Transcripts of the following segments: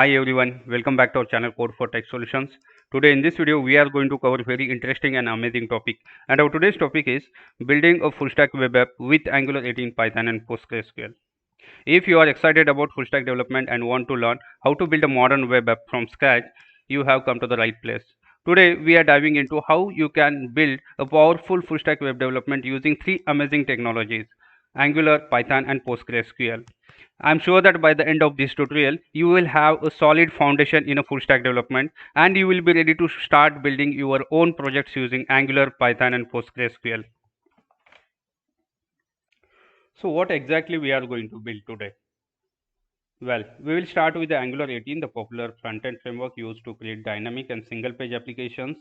Hi everyone, welcome back to our channel Code for Tech Solutions. Today in this video we are going to cover very interesting and amazing topic. And our today's topic is building a full stack web app with Angular 18, Python and PostgreSQL. If you are excited about full stack development and want to learn how to build a modern web app from scratch, you have come to the right place. Today we are diving into how you can build a powerful full stack web development using three amazing technologies: Angular, Python and PostgreSQL. I'm sure that by the end of this tutorial, you will have a solid foundation in a full stack development and you will be ready to start building your own projects using Angular, Python and PostgreSQL. So what exactly we are going to build today? Well, we will start with the Angular 18, the popular front-end framework used to create dynamic and single-page applications.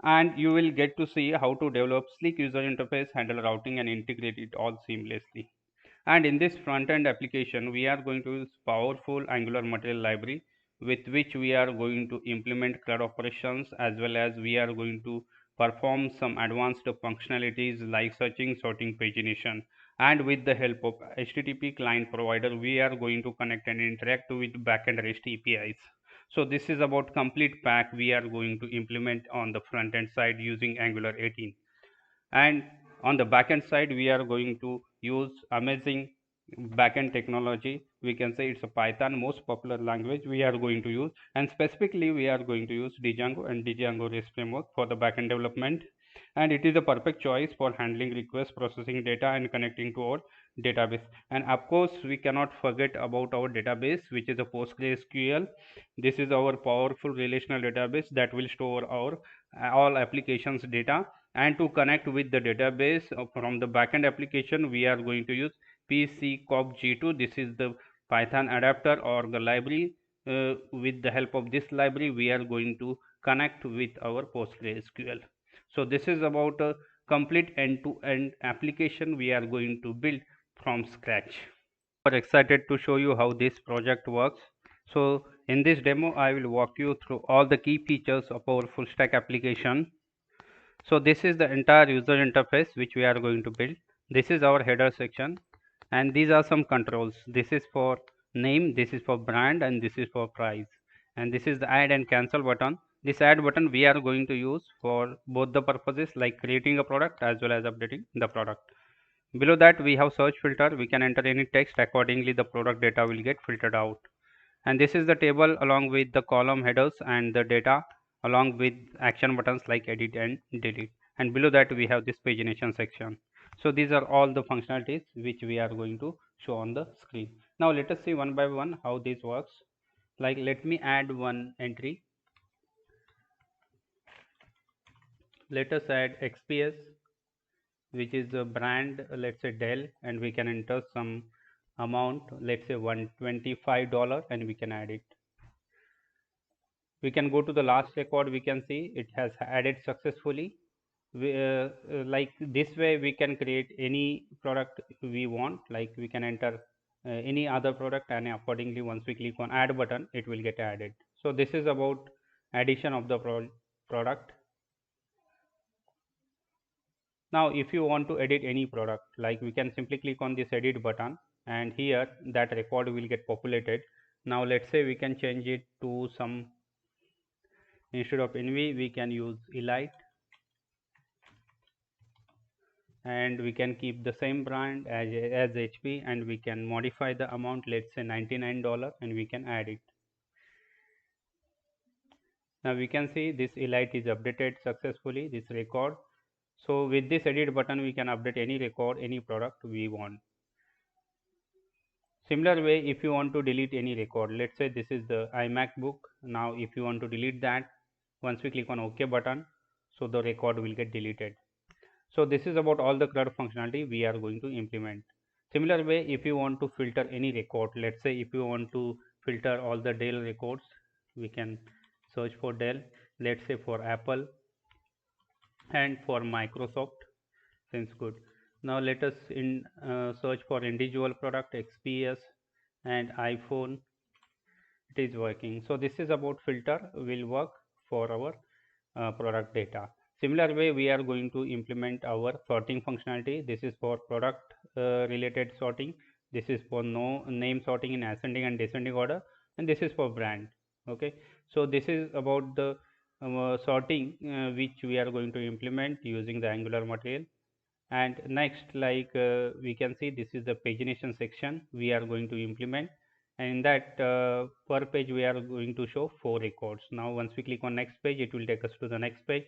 And you will get to see how to develop sleek user interface, handle routing, and integrate it all seamlessly. And in this front-end application, we are going to use powerful Angular material library with which we are going to implement CRUD operations, as well as we are going to perform some advanced functionalities like searching, sorting, pagination. And with the help of HTTP client provider, we are going to connect and interact with backend REST APIs. So this is about complete pack we are going to implement on the front end side using Angular 18. And on the backend side, we are going to use amazing backend technology. We can say it's a Python, most popular language we are going to use, and specifically we are going to use Django and Django REST framework for the backend development. And it is a perfect choice for handling requests, processing data, and connecting to our database. And of course, we cannot forget about our database, which is a PostgreSQL. This is our powerful relational database that will store our all applications data. And to connect with the database from the backend application, we are going to use pcopg2. This is the Python adapter or the library. With the help of this library, we are going to connect with our PostgreSQL. So this is about a complete end-to-end application we are going to build from scratch. We are excited to show you how this project works. So in this demo, I will walk you through all the key features of our full stack application. So this is the entire user interface which we are going to build. This is our header section, and these are some controls. This is for name, this is for brand, and this is for price. And this is the add and cancel button. This add button we are going to use for both the purposes, like creating a product as well as updating the product. Below that we have search filter. We can enter any text, accordingly the product data will get filtered out. And this is the table along with the column headers and the data along with action buttons like edit and delete. And below that we have this pagination section. So these are all the functionalities which we are going to show on the screen. Now let us see one by one how this works. Like, let me add one entry. Let us add XPS, which is a brand, let's say Dell, and we can enter some amount, let's say $125, and we can add it. We can go to the last record. We can see it has added successfully. Like this way we can create any product we want. Like we can enter any other product, and accordingly once we click on add button, it will get added. So this is about addition of the product. Now if you want to edit any product, like we can simply click on this edit button, and here that record will get populated. Now let's say we can change it to some, instead of NV we can use Elite, and we can keep the same brand as HP, and we can modify the amount, let's say $99, and we can add it. Now we can see this Elite is updated successfully, this record. So with this edit button we can update any record, any product we want. Similar way, if you want to delete any record, let's say this is the iMac book. Now if you want to delete that, once we click on OK button, so the record will get deleted. So this is about all the CRUD functionality we are going to implement. Similar way, if you want to filter any record, let's say if you want to filter all the Dell records, we can search for Dell, let's say for Apple and for Microsoft. Seems good. Now let us search for individual product, XPS and iPhone. It is working. So this is about filter will work for our product data. Similar way, we are going to implement our sorting functionality. This is for product related sorting. This is for no name sorting in ascending and descending order. and this is for brand. Okay, so this is about the sorting which we are going to implement using the Angular material. And next, like we can see, this is the pagination section we are going to implement, and in that per page we are going to show 4 records. Now once we click on next page, it will take us to the next page.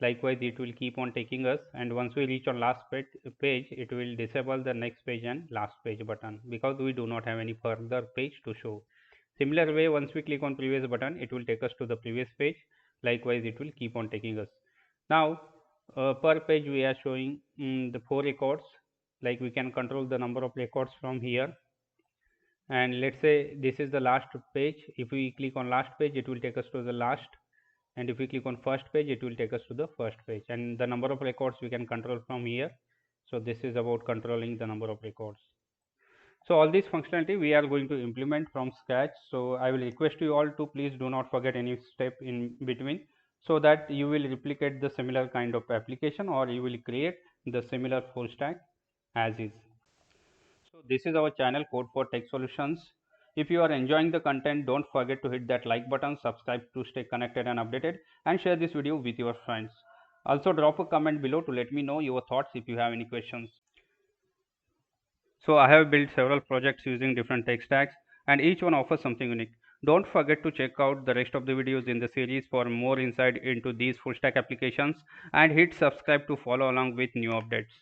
Likewise, it will keep on taking us, and once we reach on last page, it will disable the next page and last page button, because we do not have any further page to show. Similar way, once we click on previous button, it will take us to the previous page. Likewise, it will keep on taking us. Now per page we are showing the 4 records. Like we can control the number of records from here, and let's say this is the last page. If we click on last page, it will take us to the last, and if we click on first page, it will take us to the first page, and the number of records we can control from here. So this is about controlling the number of records. So all this functionality we are going to implement from scratch. So I will request you all to please do not forget any step in between, so that you will replicate the similar kind of application, or you will create the similar full stack as is. So this is our channel, Code for Tech Solutions. If you are enjoying the content, don't forget to hit that like button, subscribe to stay connected and updated, and share this video with your friends. Also drop a comment below to let me know your thoughts if you have any questions. So I have built several projects using different tech stacks, and each one offers something unique. Don't forget to check out the rest of the videos in the series for more insight into these full stack applications, and hit subscribe to follow along with new updates.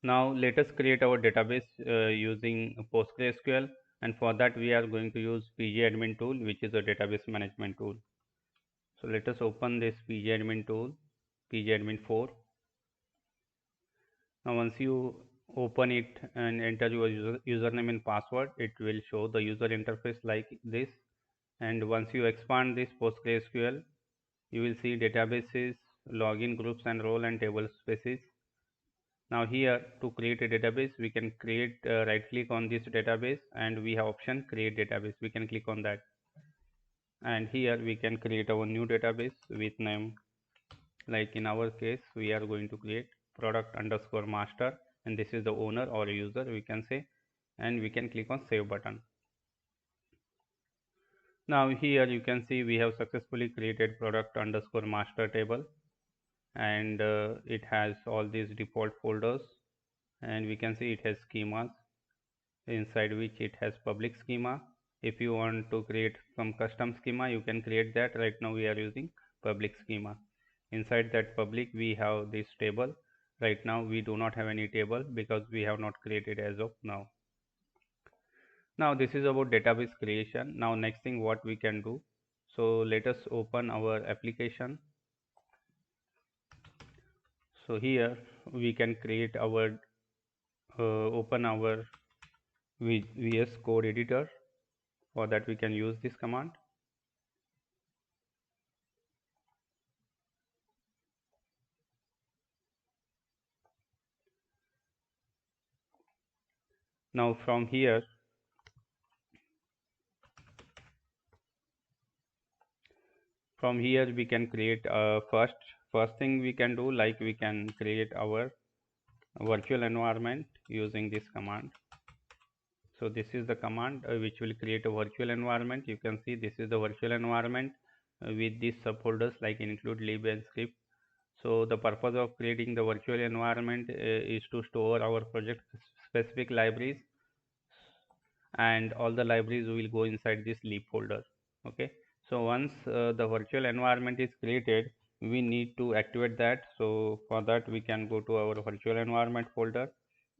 Now let us create our database using PostgreSQL, and for that we are going to use pgadmin tool, which is a database management tool. So let us open this pgadmin tool, pgadmin 4. Now once you open it and enter your username and password, it will show the user interface like this. And once you expand this PostgreSQL, you will see databases, login groups and role and table spaces. Now here, to create a database, we can create right click on this database, and we have option create database. We can click on that, and here we can create our new database with name. Like in our case, we are going to create product underscore master, and this is the owner or user we can say, and we can click on save button. Now here you can see we have successfully created product underscore master table, and it has all these default folders, and we can see it has schemas, inside which it has public schema. If you want to create some custom schema, you can create that. Right now we are using public schema. Inside that public, we have this table. Right now we do not have any table because we have not created as of now. Now this is about database creation. Now next thing what we can do, so let us open our application. So here we can create our open our VS Code editor. For that we can use this command. Now from here we can create first thing we can do, like we can create our virtual environment using this command. So this is the command which will create a virtual environment. You can see this is the virtual environment with these subfolders like include, lib and script. So the purpose of creating the virtual environment is to store our project specific libraries, and all the libraries will go inside this lib folder. Okay, so once the virtual environment is created, we need to activate that. So for that we can go to our virtual environment folder,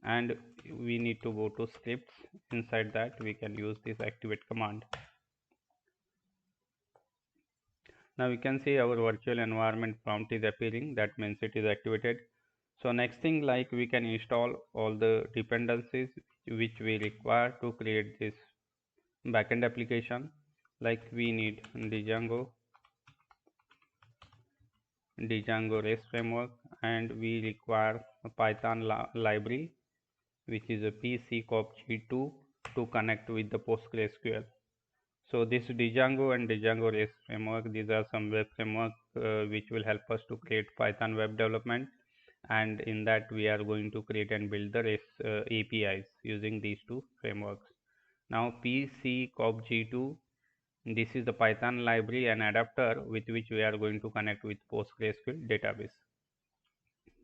and we need to go to scripts. Inside that we can use this activate command. Now we can see our virtual environment prompt is appearing, that means it is activated. So next thing, like we can install all the dependencies which we require to create this backend application. Like we need Django REST framework, and we require a Python library which is a pcopg2 to connect with the PostgreSQL. So this Django and Django REST framework, these are some web framework which will help us to create Python web development, and in that we are going to create and build the REST APIs using these two frameworks. Now pcopg2, this is the Python library and adapter with which we are going to connect with PostgreSQL database.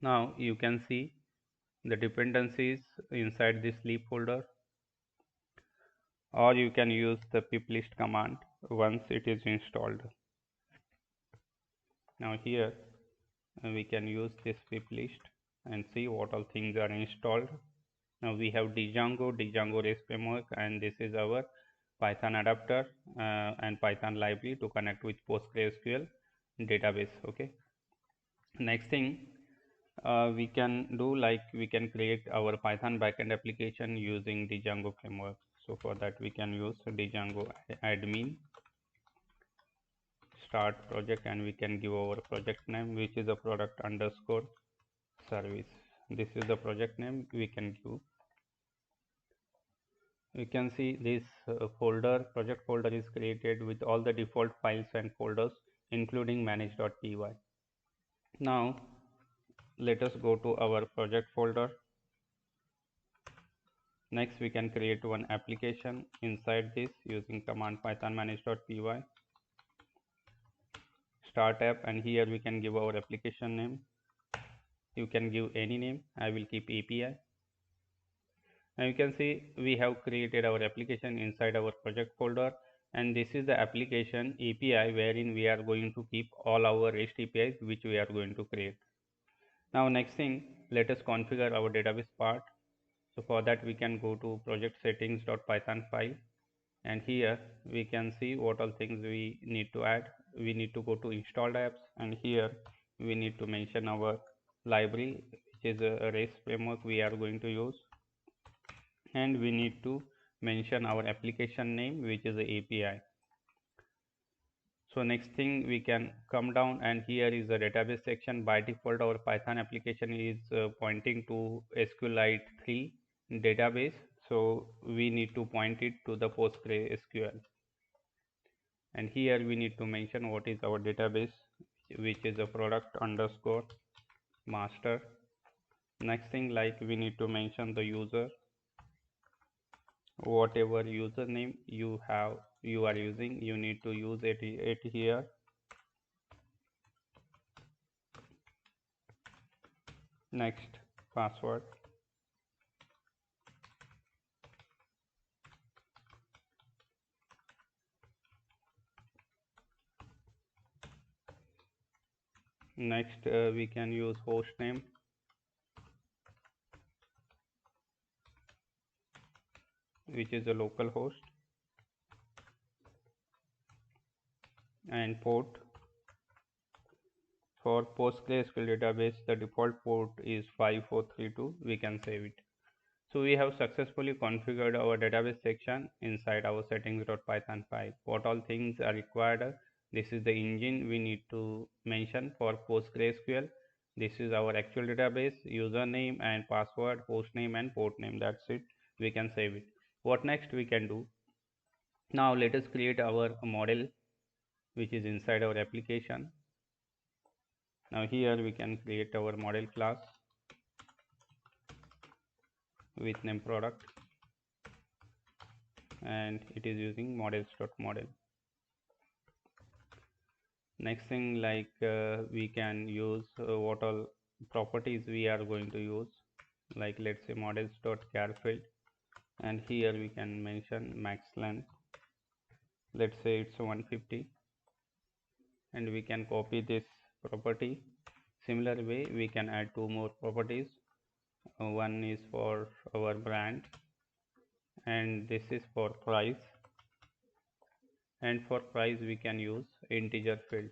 Now you can see the dependencies inside this lib folder, or you can use the piplist command once it is installed. Now here we can use this piplist and see what all things are installed. Now we have Django REST framework, and this is our Python adapter and Python library to connect with PostgreSQL database. Okay. Next thing we can do, like we can create our Python backend application using the Django framework. So for that we can use Django admin start project, and we can give our project name, which is a product underscore service. This is the project name we can give. You can see this project folder is created with all the default files and folders, including manage.py. Now let us go to our project folder. Next we can create one application inside this using command python manage.py start app, and here we can give our application name. You can give any name. I will keep API. Now you can see we have created our application inside our project folder, and this is the application API wherein we are going to keep all our REST APIs which we are going to create. Now next thing, let us configure our database part. So for that we can go to project settings.python file, and here we can see what all things we need to add. We need to go to installed apps, and here we need to mention our library, which is a REST framework we are going to use, and we need to mention our application name, which is the API. So next thing, we can come down, and here is the database section. By default our Python application is pointing to SQLite 3 database, so we need to point it to the PostgreSQL, and here we need to mention what is our database, which is a product underscore master. Next thing, like we need to mention the user, whatever username you are using, you need to use it here. Next, password. Next we can use host name, which is a local host, and port. For PostgreSQL database the default port is 5432. We can save it. So we have successfully configured our database section inside our settings.python file. What all things are required? This is the engine we need to mention for PostgreSQL. This is our actual database, username and password, host name and port name. That's it. We can save it. What next we can do? Now let us create our model, which is inside our application. Now here we can create our model class with name product, and it is using models.model. Next thing, like we can use what all properties we are going to use, like let's say models.char field, and here we can mention max length, let's say it's 150, and we can copy this property. Similar way we can add two more properties. One is for our brand, and this is for price, and for price we can use integer field.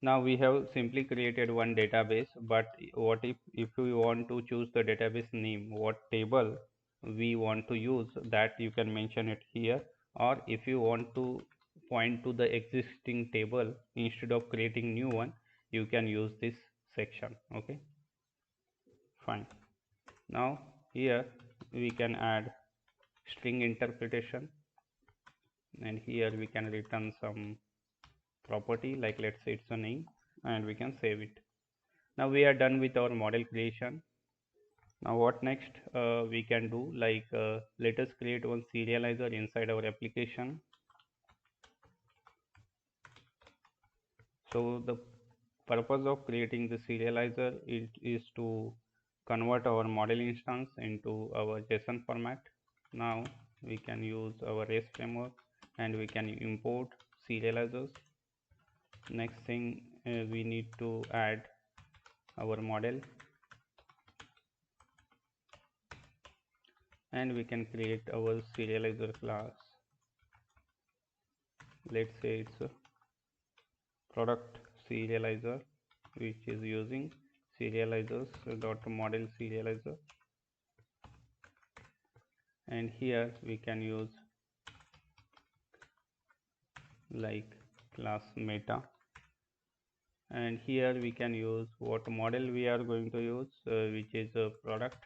Now we have simply created one database, but what if we want to choose the database name, what table we want to use, that you can mention it here, or if you want to point to the existing table instead of creating new one, you can use this section. Okay, fine. Now here we can add string interpretation, and here we can return some property, like let's say it's a name, and we can save it. Now we are done with our model creation. Now what next we can do, like let us create one serializer inside our application. So the purpose of creating the serializer is to convert our model instance into our JSON format. Now we can use our REST framework and we can import serializers. Next thing, we need to add our model and we can create our serializer class. Let's say it's a product serializer, which is using serializers dot model serializer, and here we can use like class meta, and here we can use what model we are going to use, which is a product,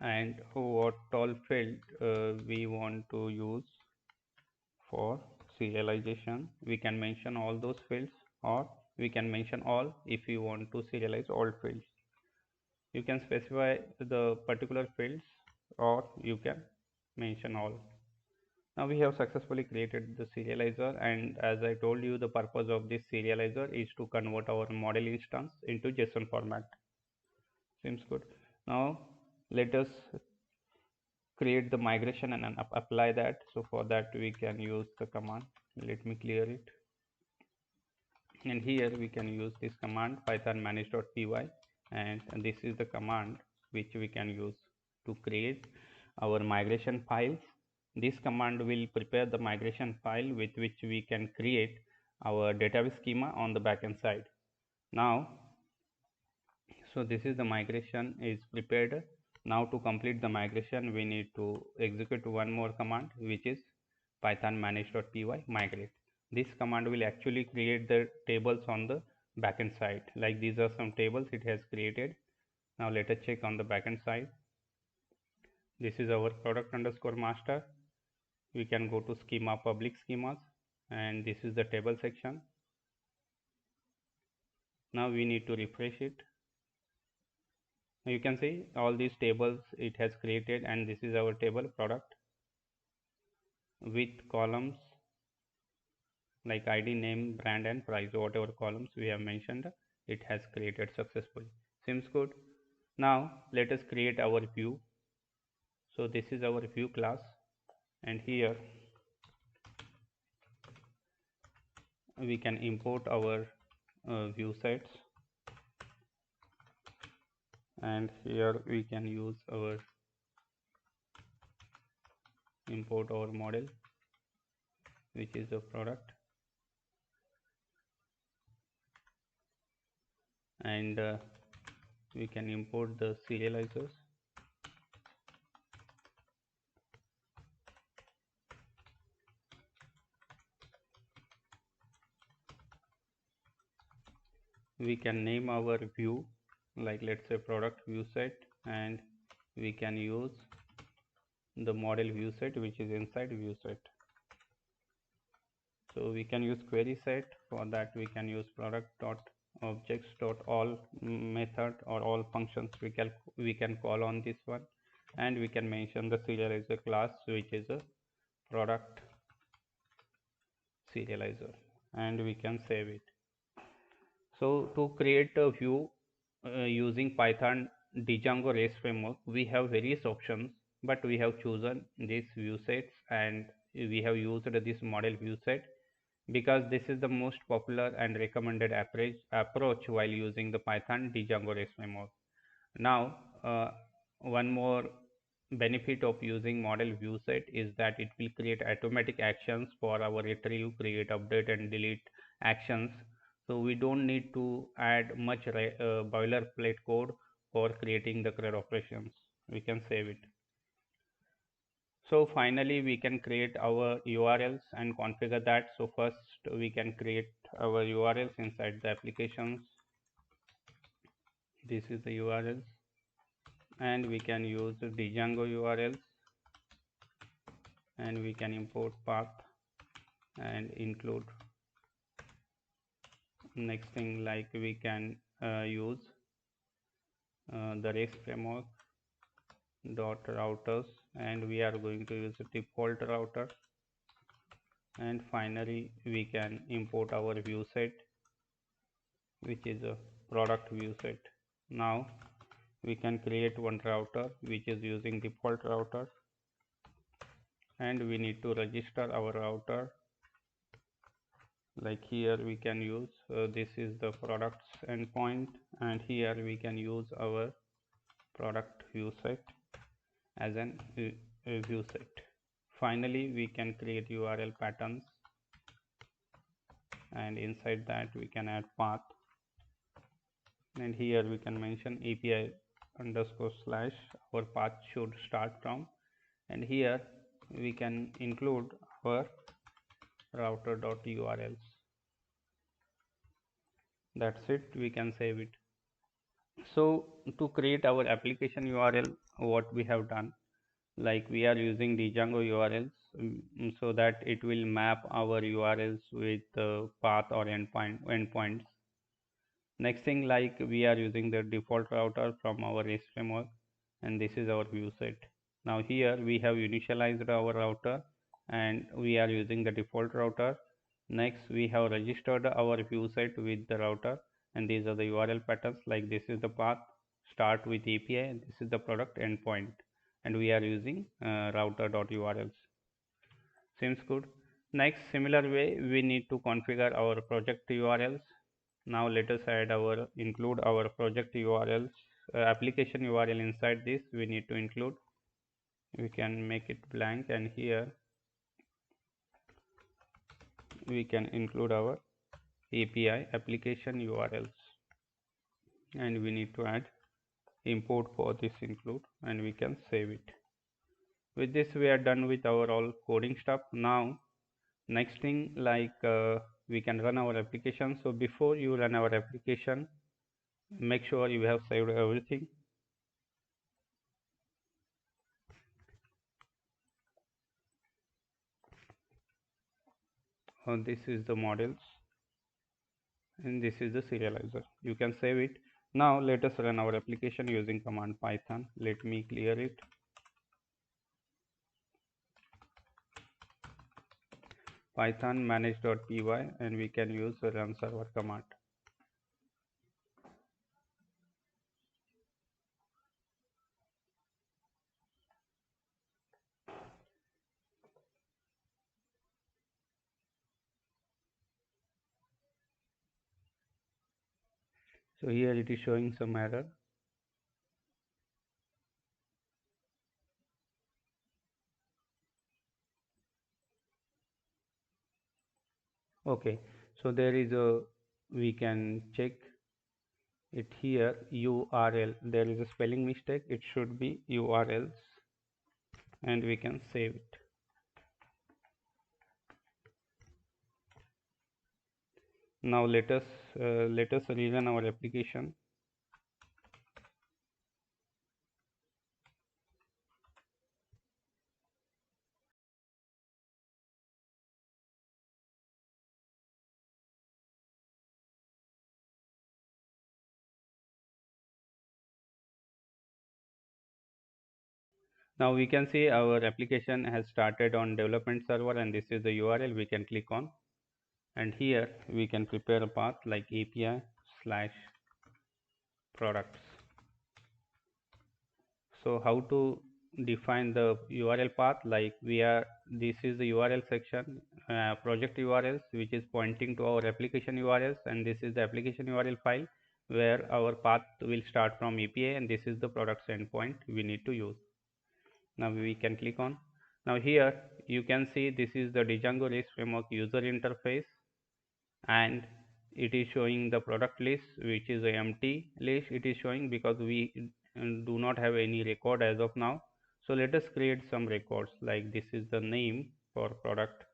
and what all field we want to use for serialization. We can mention all those fields, or we can mention all if you want to serialize all fields. You can specify the particular fields or you can mention all. Now we have successfully created the serializer, and as I told you, the purpose of this serializer is to convert our model instance into JSON format. Seems good. Now let us create the migration and apply that. So for that we can use the command. Let me clear it. And here we can use this command python manage.py, and this is the command which we can use to create our migration files. This command will prepare the migration file with which we can create our database schema on the backend side. Now, so this is the migration is prepared. Now to complete the migration, we need to execute one more command, which is python manage.py migrate. This command will actually create the tables on the backend side. Like these are some tables it has created. Now let us check on the backend side. This is our product underscore master. We can go to schema public schemas, and this is the table section. Now we need to refresh it. You can see all these tables it has created, and this is our table product with columns like ID, name, brand, and price. Whatever columns we have mentioned, it has created successfully. Seems good. Now let us create our view. So this is our view class, and here we can import our view sets, and here we can use our import our model, which is a product, and we can import the serializers. We can name our view, like let's say product view set, and we can use the model view set which is inside view set. So we can use query set. For that we can use product dot objects dot all method or all functions we can call on this one, and we can mention the serializer class which is a product serializer, and we can save it. So to create a view using Python Django REST framework, we have various options, but we have chosen these view sets, and we have used this model view set because this is the most popular and recommended approach while using the Python Django REST framework. Now, one more benefit of using model view set is that it will create automatic actions for our retrieve, create, update, and delete actions. So we don't need to add much boilerplate code for creating the CRUD operations. We can save it. So finally, we can create our URLs and configure that. So first, we can create our URLs inside the applications. This is the URLs, and we can use the Django URLs, and we can import path and include Next thing, like we can use the REST framework dot routers, and we are going to use a default router. And finally we can import our view set, which is a product view set. Now we can create one router which is using default router, and we need to register our router. Like here we can use this is the products endpoint, and here we can use our product view set as an view set. Finally we can create URL patterns, and inside that we can add path, and here we can mention API underscore slash our path should start from, and here we can include our router.urls. That's it, we can save it. So to create our application URL, what we have done, like we are using Django URLs, so that it will map our URLs with path or endpoints. Next thing, like we are using the default router from our REST framework, and this is our view set. Now here we have initialized our router, and we are using the default router. Next we have registered our view set with the router, and these are the URL patterns. Like this is the path start with API, and this is the product endpoint, and we are using router.urls. Seems good. Next, similar way we need to configure our project URLs. Now let us include our project URLs, application URL. Inside this we need to include, we can make it blank, and here we can include our API application URLs, and we need to add import for this include, and we can save it. With this we are done with our all coding stuff. Now next thing, like we can run our application. So before you run our application, make sure you have saved everything. This is the models, and this is the serializer. You can save it. Now let us run our application using command Python. Let me clear it. Python manage.py, and we can use the run server command. So here it is showing some error. Okay, so there is a, we can check it here, URL, there is a spelling mistake, it should be URLs, and we can save it. Now let us rerun our application. Now we can see our application has started on development server, and this is the URL we can click on, and here we can prepare a path like API slash products. So how to define the URL path? Like this is the URL section, project URLs, which is pointing to our application URLs, and this is the application URL file where our path will start from API, and this is the products endpoint we need to use. Now we can click on. Now here you can see this is the Django REST framework user interface, and it is showing the product list, which is a empty list. It is showing because we do not have any record as of now. So let us create some records, like this is the name for product.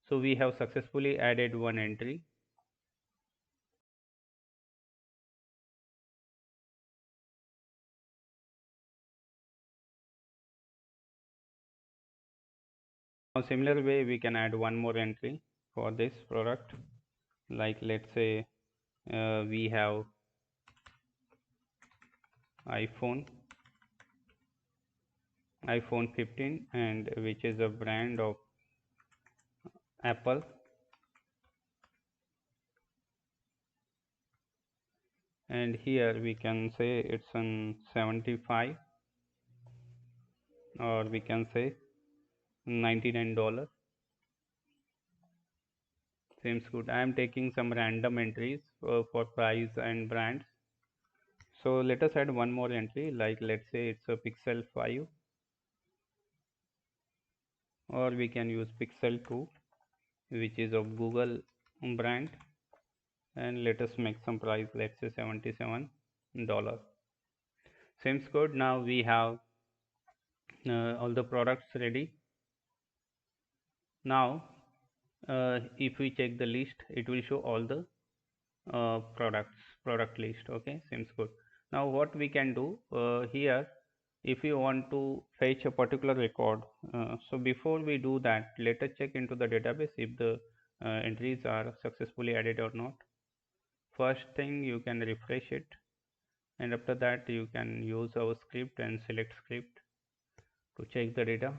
So we have successfully added one entry. Now similar way we can add one more entry for this product, like let's say we have iPhone 15, and which is a brand of Apple, and here we can say it's an 75, or we can say $99. Seems good. I am taking some random entries for price and brands. So let us add one more entry, like let's say it's a Pixel 5, or we can use Pixel 2, which is of Google brand, and let us make some price, let's say $77. Seems good. Now we have all the products ready. Now if we check the list, it will show all the product list. Okay, seems good. Now what we can do here, if you want to fetch a particular record, so before we do that, let us check into the database if the entries are successfully added or not. First thing, you can refresh it, and after that you can use our script and select script to check the data.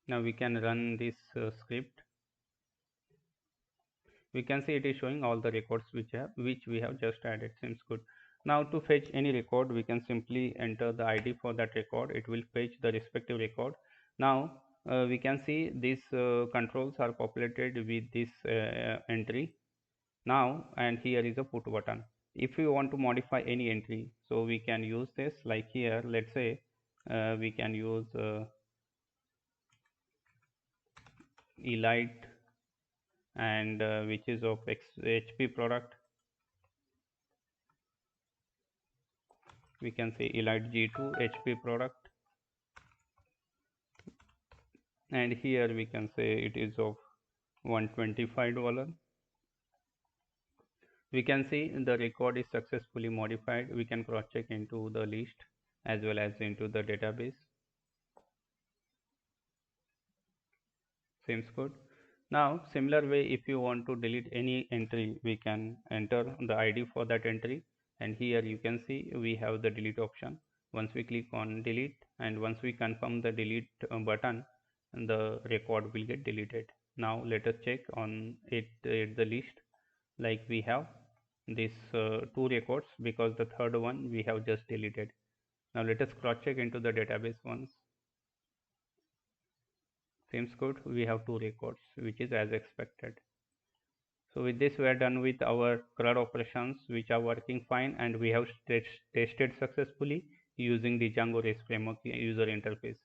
Now we can run this script. We can see it is showing all the records which we have just added. Seems good. Now to fetch any record, we can simply enter the ID for that record. It will fetch the respective record. Now we can see these controls are populated with this entry now, and here is a put button. If you want to modify any entry, so we can use this, like here let's say we can use elite, and which is of HP product. We can say elite G2 HP product, and here we can say it is of $125. We can see the record is successfully modified. We can cross check into the list as well as into the database. Seems good. Now similar way, if you want to delete any entry, we can enter the ID for that entry, and here you can see we have the delete option. Once we click on delete, and once we confirm the delete button, the record will get deleted. Now let us check on it, the list, like we have this two records, because the third one we have just deleted. Now let us cross check into the database once. Seems good. We have two records, which is as expected. So with this, we are done with our CRUD operations, which are working fine, and we have tested successfully using the Django REST framework user interface.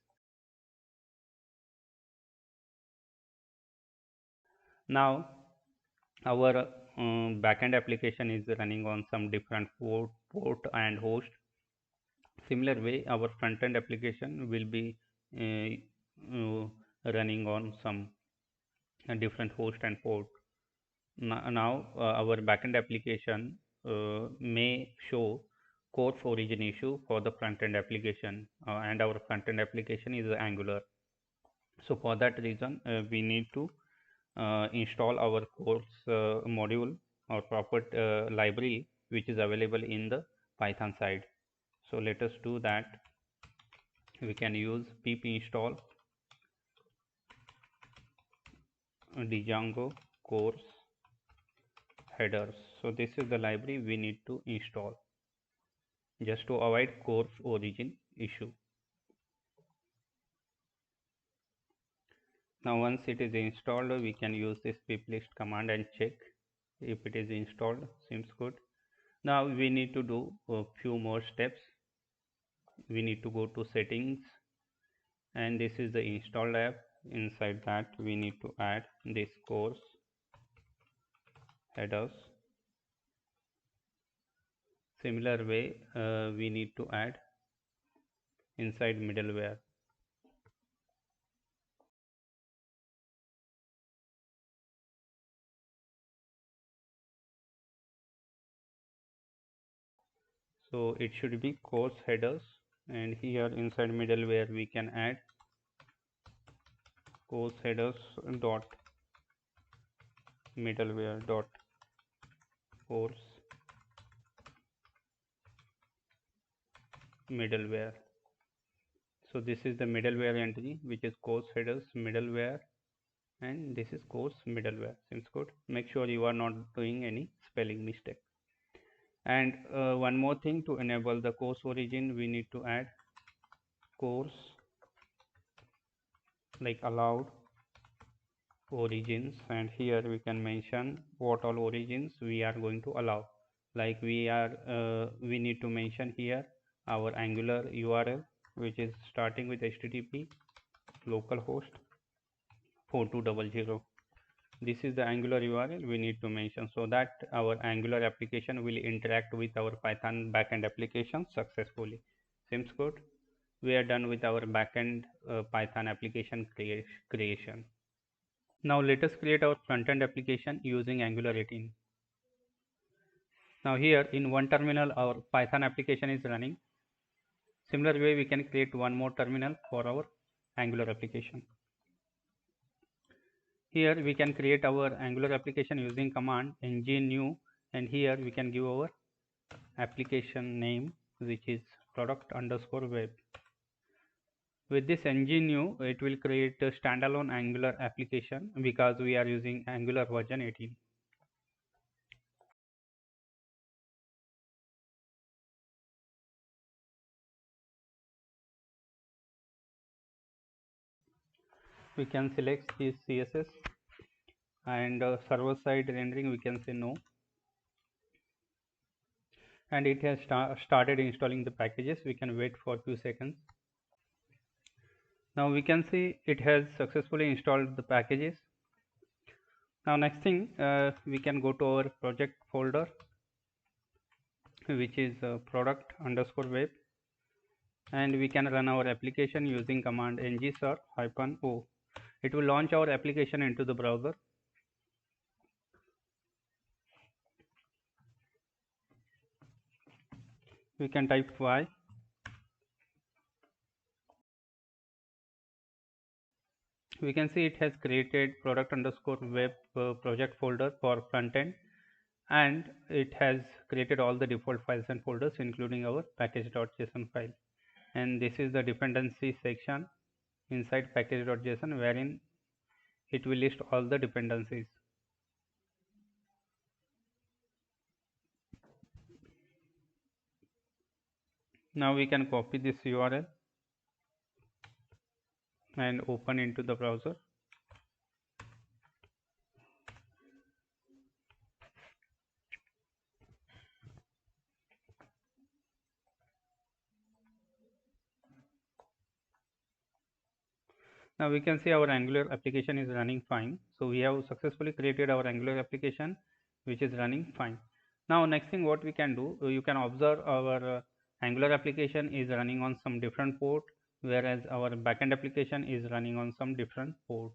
Now our backend application is running on some different port and host. Similar way, our front-end application will be running on some different host and port. Now our backend application may show course origin issue for the front-end application, and our front-end application is Angular. So for that reason, we need to install our course module or proper library which is available in the Python side. So let us do that. We can use pip install Django course headers. So this is the library we need to install just to avoid course origin issue. Now once it is installed, we can use this pip list command and check if it is installed. Seems good. Now we need to do a few more steps. We need to go to settings, and this is the installed app. Inside that we need to add this course headers. Similar way, we need to add inside middleware. So it should be course headers, and here inside middleware we can add course headers dot middleware dot course middleware. So this is the middleware entry, which is course headers middleware, and this is course middleware. Seems good. Make sure you are not doing any spelling mistake. And one more thing, to enable the course origin, we need to add course like allowed origins, and here we can mention what all origins we are going to allow. Like we need to mention here our Angular URL, which is starting with HTTP localhost 4200. This is the Angular URL we need to mention, so that our Angular application will interact with our Python backend application successfully. Seems good. We are done with our backend Python application creation. Now let us create our front-end application using Angular 18. Now here in one terminal our Python application is running. Similar way we can create one more terminal for our Angular application. Here we can create our Angular application using command ng new, and here we can give our application name, which is product underscore web. With this ng new, it will create a standalone Angular application because we are using Angular version 18. We can select this CSS, and server side rendering we can say no, and it has started installing the packages. We can wait for a few seconds. Now we can see it has successfully installed the packages. Now next thing, we can go to our project folder, which is product underscore web, and we can run our application using command ng-ser-o. It will launch our application into the browser. We can type y. We can see it has created product underscore web project folder for front end, and it has created all the default files and folders including our package.json file. And this is the dependency section inside package.json, wherein it will list all the dependencies. Now we can copy this URL and open into the browser. Now we can see our Angular application is running fine. So we have successfully created our Angular application, which is running fine. Now next thing what we can do, you can observe our Angular application is running on some different port, whereas our backend application is running on some different port.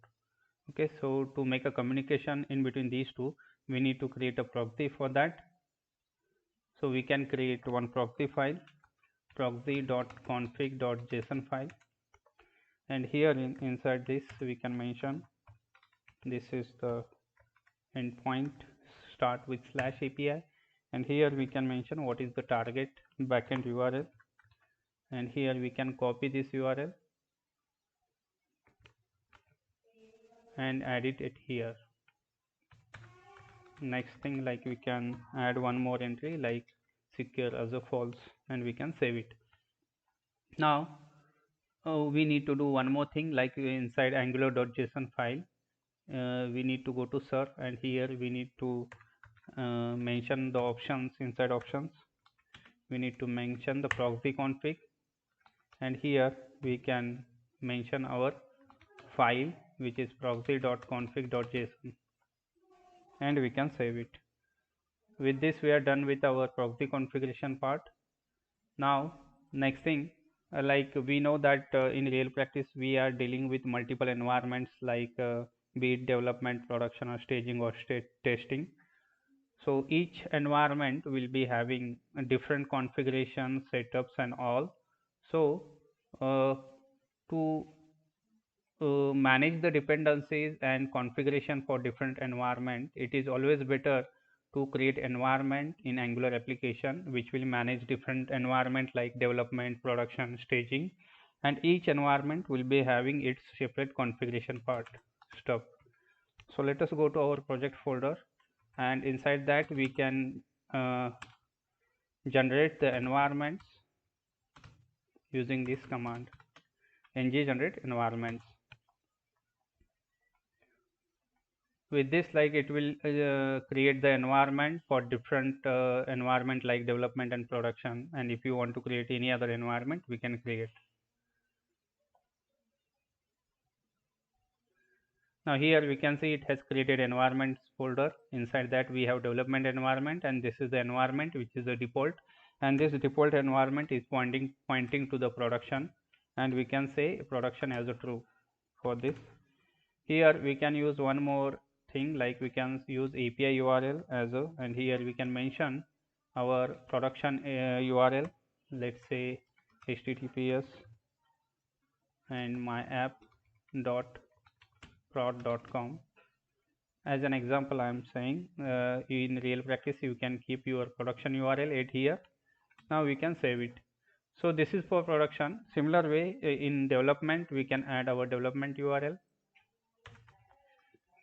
Okay, so to make a communication in between these two, we need to create a proxy for that. So we can create one proxy file, proxy.config.json file, and here inside this we can mention this is the endpoint start with /API, and here we can mention what is the target backend URL, and here we can copy this URL and edit it here. Next thing, like we can add one more entry like secure as a false, and we can save it. Now we need to do one more thing, like inside angular.json file we need to go to ser, and here we need to mention the options. Inside options we need to mention the proxy config, and here we can mention our file, which is proxy.config.json, and we can save it. With this we are done with our proxy configuration part. Now next thing, like we know that in real practice we are dealing with multiple environments like be it development, production, or staging, or state testing. So each environment will be having different configurations, setups, and all. So uh, to manage the dependencies and configuration for different environment, it is always better to create environment in Angular application which will manage different environment like development, production, staging, and each environment will be having its separate configuration part stuff. So let us go to our project folder, and inside that we can uh, generate the environments using this command ng generate environments. With this, like, it will create the environment for different environment like development and production, and if you want to create any other environment, we can create. Now here we can see it has created environments folder. Inside that we have development environment, and this is the environment which is the default, and this default environment is pointing to the production, and we can say production as a true for this. Here we can use one more thing, like we can use API URL as a, and here we can mention our production URL, let's say https and myapp.prod.com. As an example, I am saying in real practice you can keep your production URL at here. Now we can save it. So this is for production. Similar way in development we can add our development URL,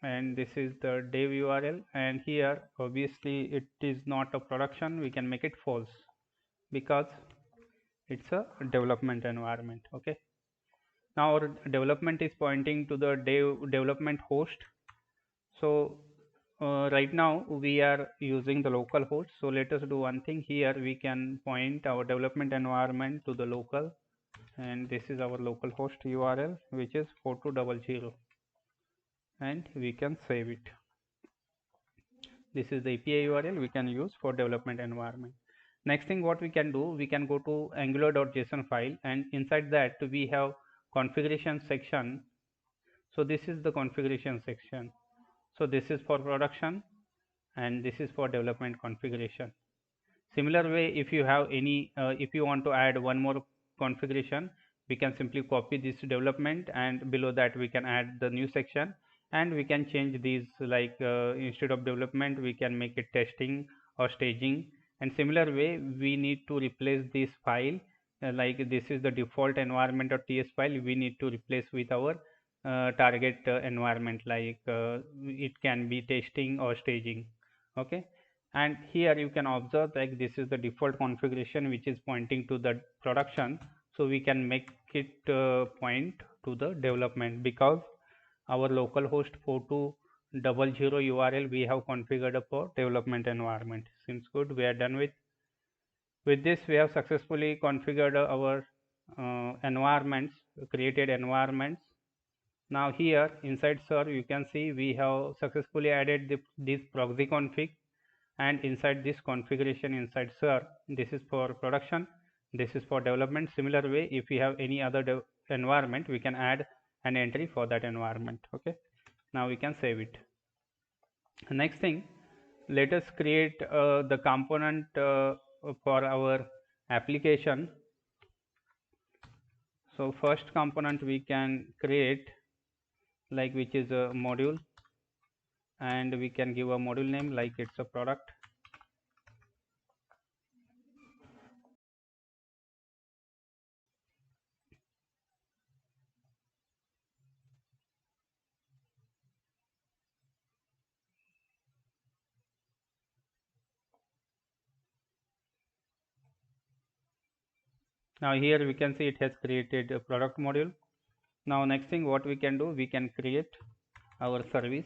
and this is the dev URL, and here obviously it is not a production, we can make it false because it's a development environment. Okay, now our development is pointing to the development host. So right now we are using the local host, so let us do one thing. Here we can point our development environment to the local, and this is our local host URL, which is 4200, and we can save it. This is the API URL we can use for development environment. Next thing what we can do, we can go to angular.json file, and inside that we have configuration section. So this is the configuration section. So this is for production and this is for development configuration. Similar way, if you have any if you want to add one more configuration, we can simply copy this development, and below that we can add the new section, and we can change these, like instead of development we can make it testing or staging. And similar way, we need to replace this file, like this is the default environment or ts file, we need to replace with our target environment, like it can be testing or staging. Okay, and here you can observe like this is the default configuration which is pointing to the production, so we can make it point to the development because our localhost 4200 URL we have configured for development environment. Seems good. We are done with this. We have successfully configured our environments, created environments. Now here inside serve you can see we have successfully added this proxy config, and inside this configuration inside ser, this is for production, this is for development. Similar way, if we have any other environment, we can add an entry for that environment. Okay, now we can save it. Next thing, let us create the component for our application. So first component we can create, like, which is a module, and we can give a module name like it's a product. Now here we can see it has created a product module. Now next thing what we can do, we can create our service,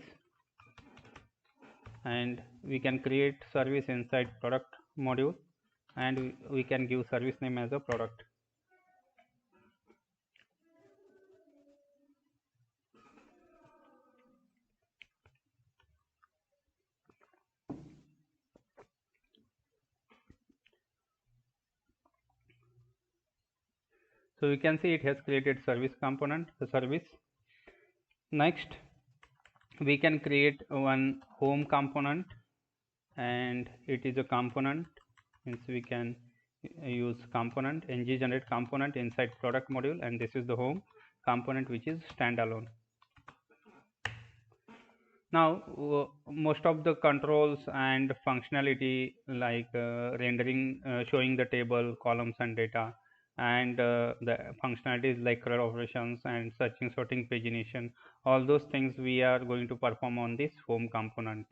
and we can create service inside product module, and we can give service name as a product. So we can see it has created service component, the service. Next, we can create one home component, and it is a component, means we can use component ng generate component inside product module, and this is the home component which is standalone. Now most of the controls and functionality like rendering, showing the table, columns and data, and the functionalities like CRUD operations and searching, sorting, pagination, all those things we are going to perform on this home component.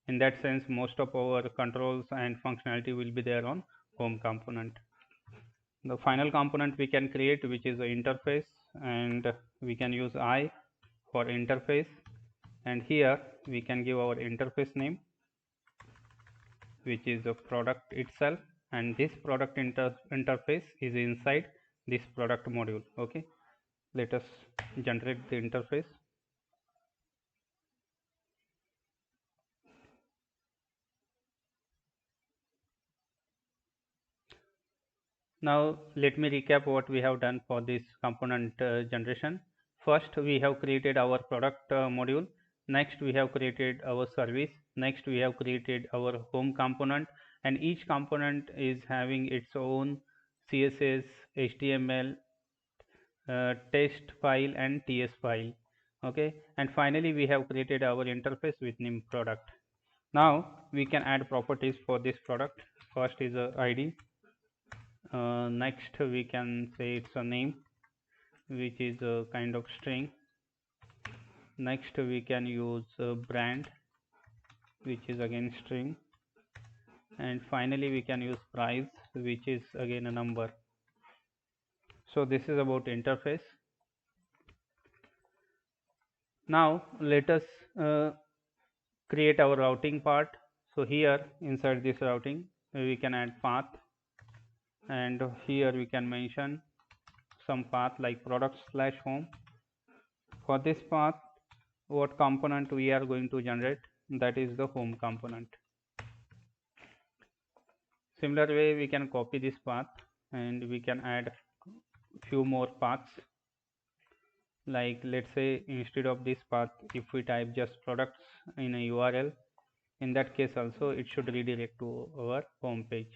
In that sense, most of our controls and functionality will be there on home component. The final component we can create, which is the interface, and we can use I for interface, and here we can give our interface name, which is the product itself, and this product interface is inside this product module. Okay, let us generate the interface. Now let me recap what we have done for this component generation. First, we have created our product module. Next, we have created our service. Next, we have created our home component, and each component is having its own CSS, HTML, text file and TS file. Okay, and finally we have created our interface with name product. Now we can add properties for this product. First is a ID. Next we can say it's a name, which is a kind of string. Next we can use a brand, which is again string, and finally we can use price, which is again a number. So this is about interface. Now let us create our routing part. So here inside this routing we can add path, and here we can mention some path like product/home. For this path, what component we are going to generate, that is the home component. Similar way we can copy this path and we can add few more paths. Like let's say instead of this path, if we type just products in a URL, in that case also it should redirect to our home page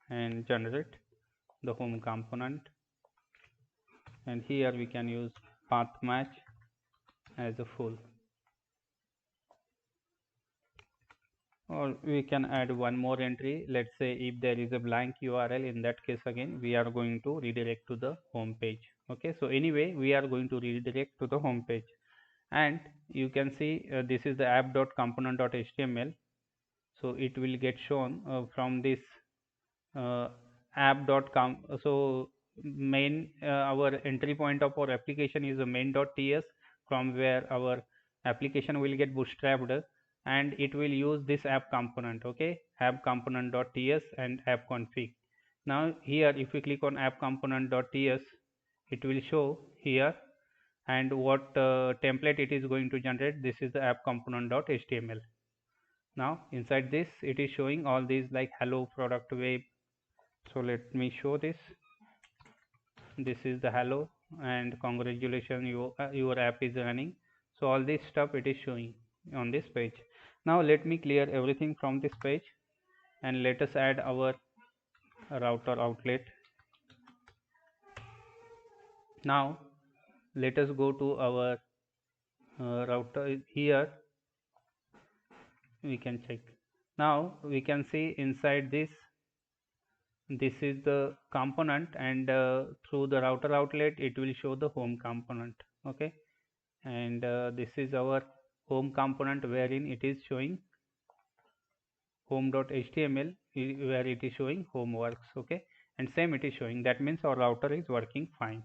and generate the home component. And here we can use path match as a full, or we can add one more entry. Let's say if there is a blank URL, in that case again we are going to redirect to the home page. Okay, so anyway we are going to redirect to the home page, and you can see this is the app.component.html. so it will get shown from this app.com. So main our entry point of our application is a main.ts, from where our application will get bootstrapped, and it will use this app component. Okay, app component.ts and app config. Now here if we click on app component.ts, it will show here, and what template it is going to generate. This is the app component.html. Now inside this it is showing all these like hello product web. So let me show this. This is the hello, and congratulations, your app is running. So all this stuff it is showing on this page. Now let me clear everything from this page, and let us add our router outlet. Now let us go to our router. Here we can check. Now we can see inside this is the component, and through the router outlet it will show the home component. Okay, and this is our home component, wherein it is showing home.html, where it is showing homeworks. Okay, and same it is showing. That means our router is working fine.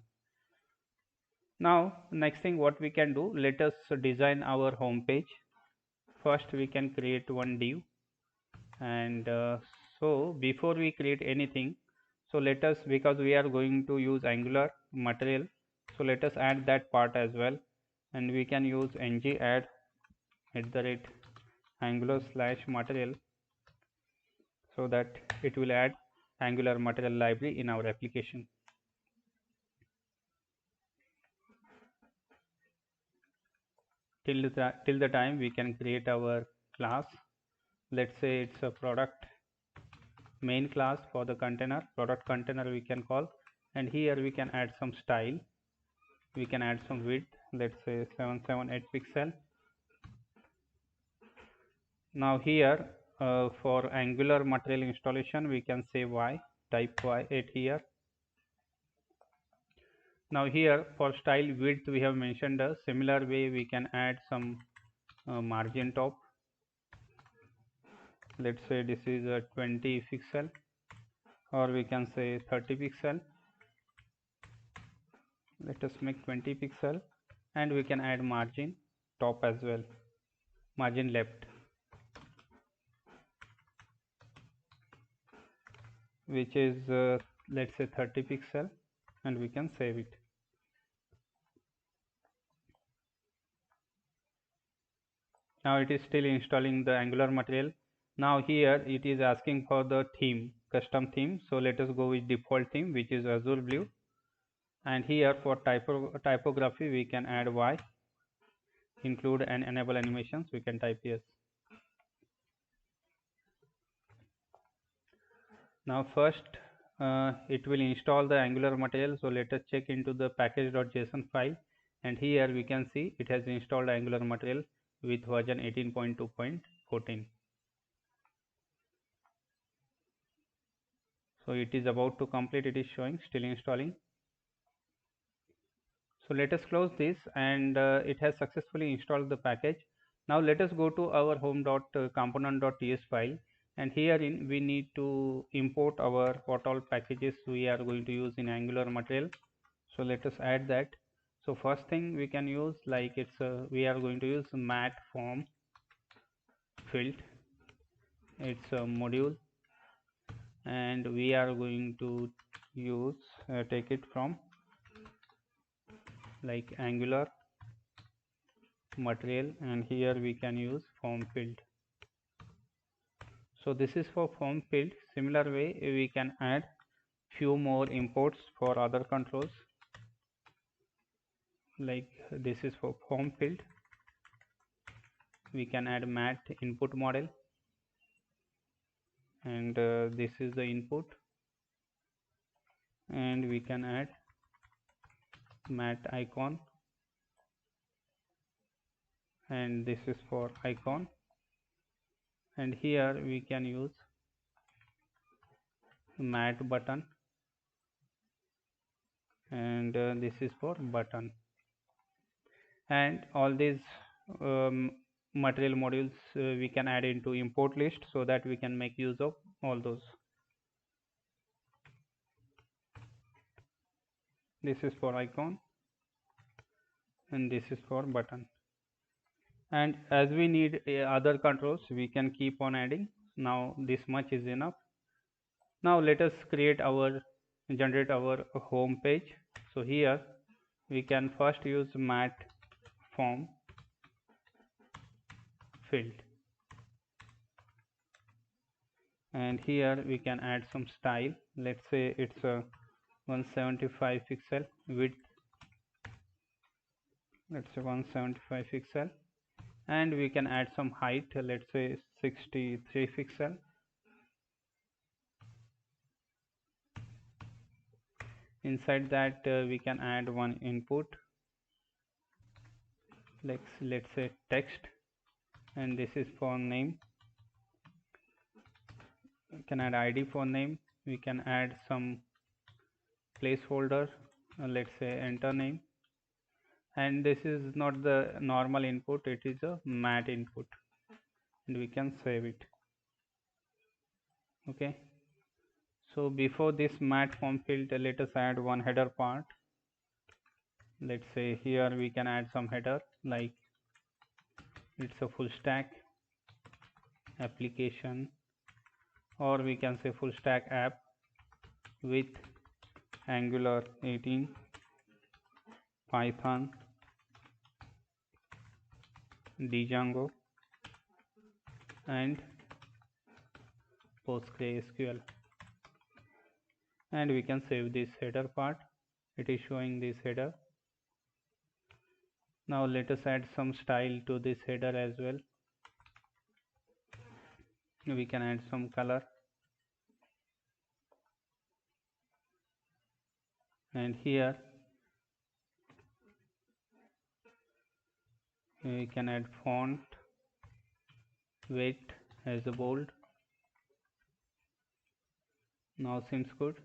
Now next thing what we can do, let us design our home page. First we can create one div, and so before we create anything, so let us, because we are going to use Angular material, so let us add that part as well, and we can use ng add @angular/material, so that it will add Angular material library in our application. till the time we can create our class. Let's say it's a product main class for the container, product container we can call, and here we can add some style, we can add some width, let's say 778 pixel. Now here for Angular material installation we can say y, type y8 here. Now here for style width we have mentioned a similar way we can add some margin top. Let's say this is a 20 pixel or we can say 30 pixel. Let us make 20 pixel and we can add margin top as well, margin left, which is let's say 30 pixel, and we can save it. Now it is still installing the Angular material. Now here it is asking for the theme, custom theme. So let us go with default theme, which is Azure Blue. And here for typography we can add Y, include and enable animations, we can type yes. Now first it will install the Angular material, so let us check into the package.json file, and here we can see it has installed Angular material with version 18.2.14. So it is about to complete, it is showing still installing. So let us close this, and it has successfully installed the package. Now let us go to our home.component.ts file, and herein we need to import our what all packages we are going to use in Angular material. So let us add that. So first thing we can use, like we are going to use mat form field. It's a module, and we are going to use take it from like Angular material, and here we can use form field. So this is for form field. Similar way we can add few more imports for other controls, like this is for form field. We can add mat input model, and this is the input, and we can add mat icon, and this is for icon, and here we can use mat button, and this is for button. And all these material modules we can add into import list, so that we can make use of all those. This is for icon, and this is for button. And as we need other controls, we can keep on adding. Now this much is enough. Now let us generate our home page. So here we can first use mat form field, and here we can add some style. Let's say it's a 175 pixel width, let's say 175 pixel, and we can add some height, let's say 63 pixel. Inside that we can add one input, let's say text, and this is for name. We can add ID for name. We can add some placeholder, let's say enter name, and this is not the normal input, it is a mat input, and we can save it. Okay, so before this mat form field, let us add one header part. Let's say here we can add some header, like it's a full stack application, or we can say full stack app with Angular 18, Python, Django, and PostgreSQL, and we can save this header part. It is showing this header. Now let us add some style to this header as well. We can add some color, and here we can add font weight as a bold. Now seems good.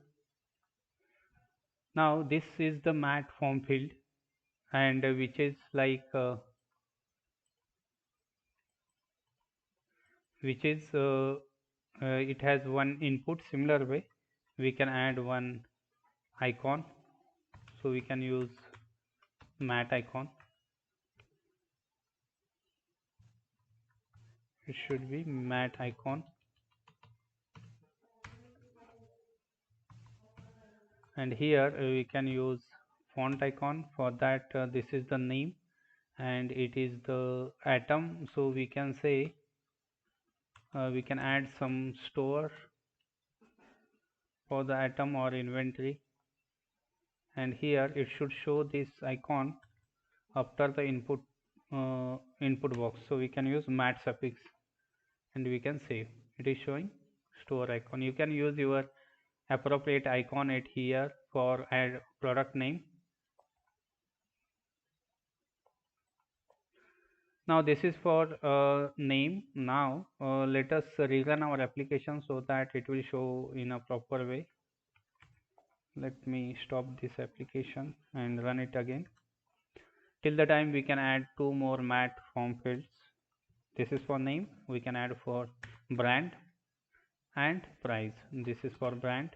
Now this is the mat form field, and which is like which is it has one input. Similar way we can add one icon, so we can use mat icon. It should be mat icon, and here we can use font icon. For that this is the name and it is the atom, so we can say we can add some store for the atom or inventory, and here it should show this icon after the input box, so we can use mat suffix and we can save. It is showing store icon. You can use your appropriate icon at here for add product name. Now this is for name. Now let us rerun our application so that it will show in a proper way. Let me stop this application and run it again. Till the time we can add two more mat form fields. This is for name. We can add for brand and price. This is for brand.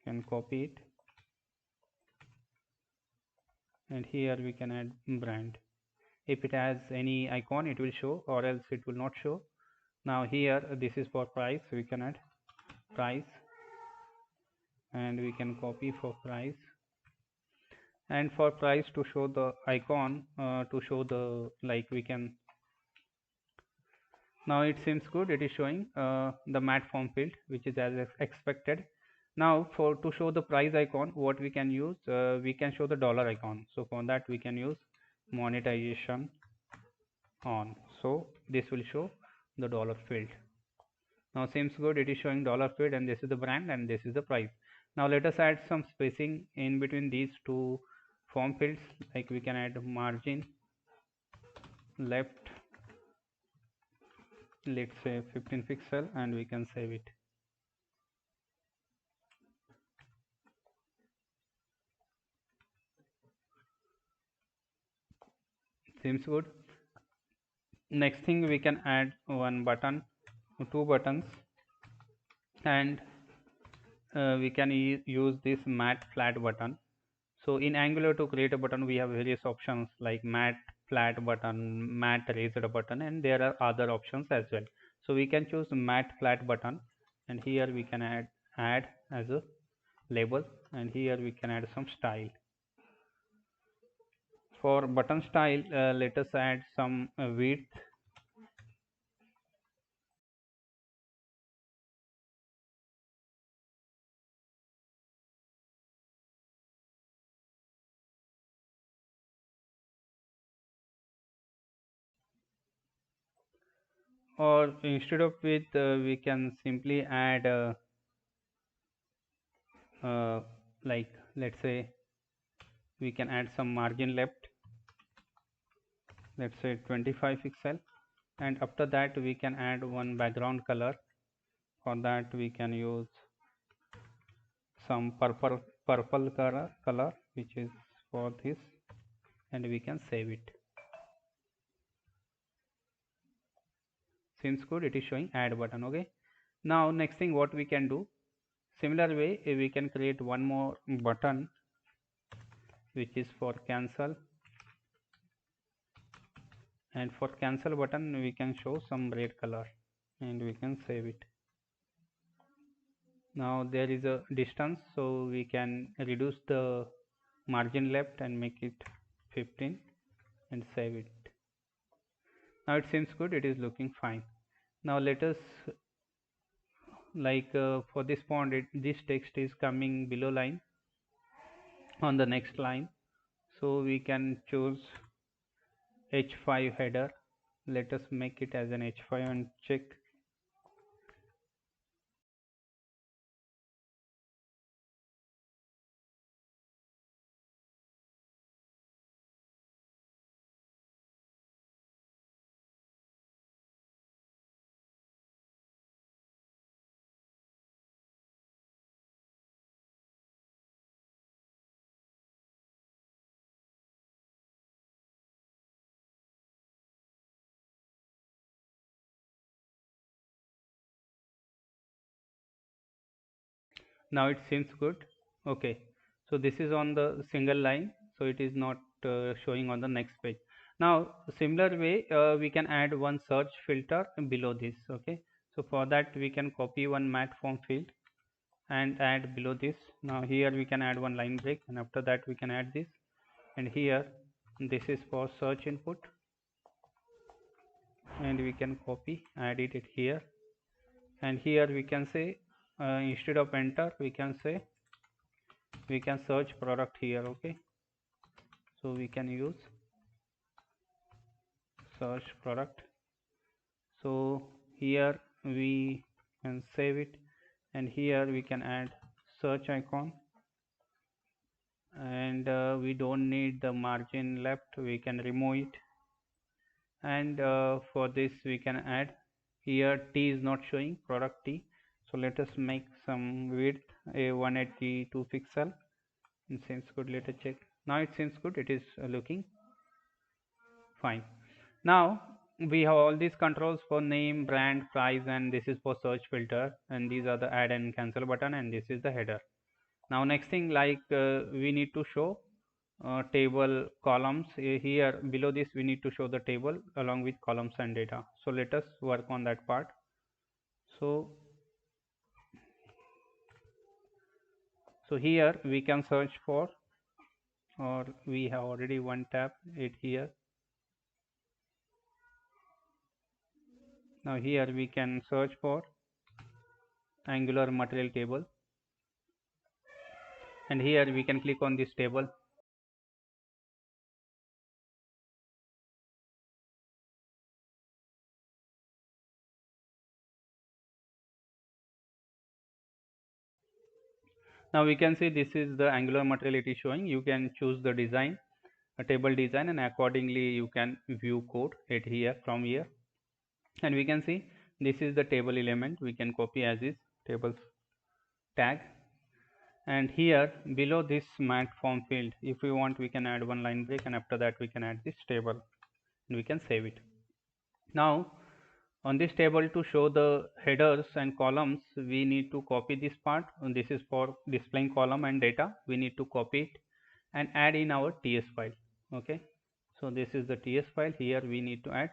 You can copy it, and here we can add brand. If it has any icon it will show, or else it will not show. Now here this is for price. We can add price, and we can copy for price, and for price to show the icon to show the like we can. Now it seems good. It is showing the mat form field, which is as expected. Now for to show the price icon, what we can use, we can show the dollar icon. So for that we can use monetization on, so this will show the dollar field. Now seems good. It is showing dollar field, and this is the brand and this is the price. Now let us add some spacing in between these two form fields, like we can add margin left, let's say 15 pixel, and we can save it. Seems good. Next thing, we can add one button, two buttons, and we can use this matte flat button. So in Angular, to create a button we have various options like matte flat button, matte raised button, and there are other options as well. So we can choose matte flat button, and here we can add as a label, and here we can add some style. For button style, let us add some width, or instead of width we can simply add uh, like let's say we can add some margin left, let's say 25 pixel, and after that we can add one background color. For that we can use some purple color which is for this, and we can save it. Seems good. It is showing add button. Okay, now next thing what we can do, similar way we can create one more button which is for cancel, and for cancel button we can show some red color, and we can save it. Now there is a distance, so we can reduce the margin left and make it 15 and save it. Now it seems good. It is looking fine. Now let us like for this font, this text is coming below line on the next line, so we can choose h5 header. Let us make it as an h5 and check. Now it seems good. Okay, so this is on the single line, so it is not showing on the next page. Now similar way, we can add one search filter below this. Okay, so for that we can copy one mat form field and add below this. Now here we can add one line break, and after that we can add this, and here this is for search input, and we can copy add it here, and here we can say instead of enter we can say we can search product here. Okay, so we can use search product. So here we can save it, and here we can add search icon, and we don't need the margin left, we can remove it. And for this we can add here T is not showing product T, so let us make some width a 182 pixel. It seems good. Let us check. Now it seems good, it is looking fine. Now we have all these controls for name, brand, price, and this is for search filter, and these are the add and cancel button, and this is the header. Now next thing, like we need to show table columns. Here below this we need to show the table along with columns and data. So let us work on that part. So here we can search for, or we have already one tab it here. Now here we can search for Angular material table, and here we can click on this table. Now we can see this is the Angular material it is showing. You can choose the design, a table design, and accordingly you can view code it here from here. And we can see this is the table element, we can copy as is tables tag, and here below this mat form field, if we want we can add one line break, and after that we can add this table, and we can save it. Now on this table, to show the headers and columns, we need to copy this part, and this is for displaying column and data. We need to copy it and add in our TS file. Okay, so this is the TS file. Here we need to add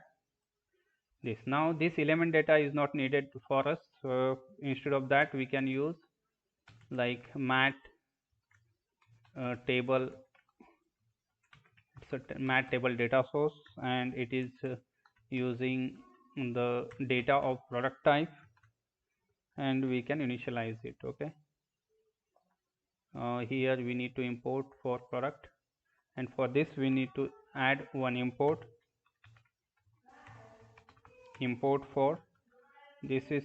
this. Now this element data is not needed for us, so instead of that we can use like mat table. It's a mat table data source, and it is using the data of product type, and we can initialize it. Okay, here we need to import for product, and for this we need to add one import for this is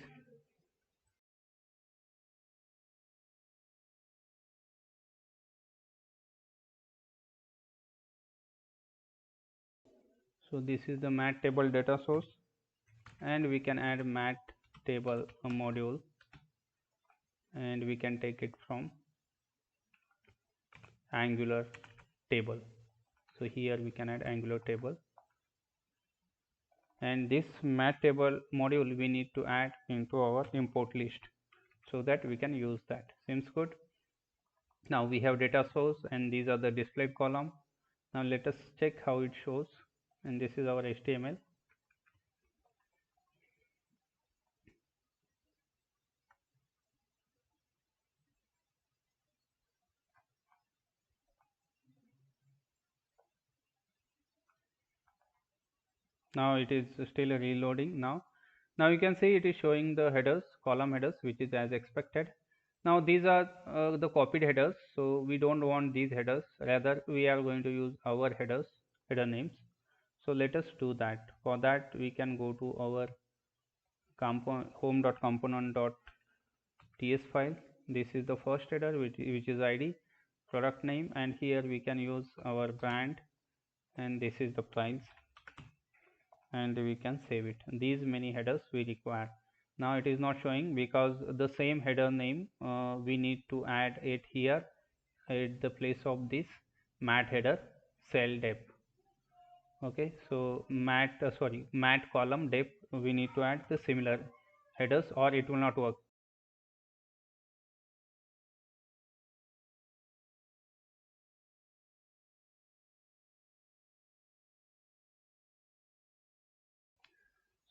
so this is the mat table data source, and we can add mat table module, and we can take it from Angular table. So here we can add Angular table, and this mat table module we need to add into our import list so that we can use that. Seems good. Now we have data source, and these are the displayed column. Now let us check how it shows, and this is our HTML. Now it is still reloading. Now you can see it is showing the headers, column headers, which is as expected. Now these are the copied headers, so we don't want these headers, rather we are going to use our header names. So let us do that. For that we can go to our home.component.ts file. This is the first header which is id, product name, and here we can use our brand, and this is the price, and we can save it. These many headers we require. Now it is not showing because the same header name we need to add it here at the place of this mat header cell depth. Okay, so mat column depth we need to add the similar headers or it will not work.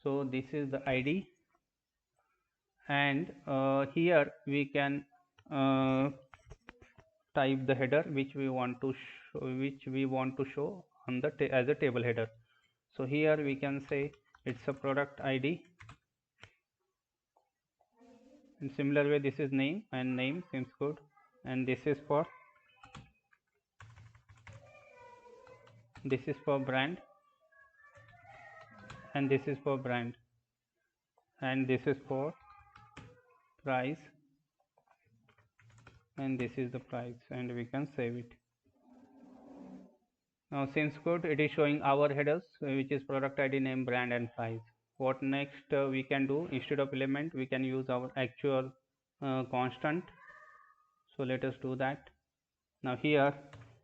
So this is the id, and here we can type the header which we want to show on the as a table header. So here we can say it's a product id. In similar way, this is name, and name seems good, and this is for brand, and this is for brand, and this is for price, and this is the price, and we can save it. Now seems good, it is showing our headers which is product id, name, brand, and price. What next we can do? Instead of element we can use our actual constant. So let us do that. Now here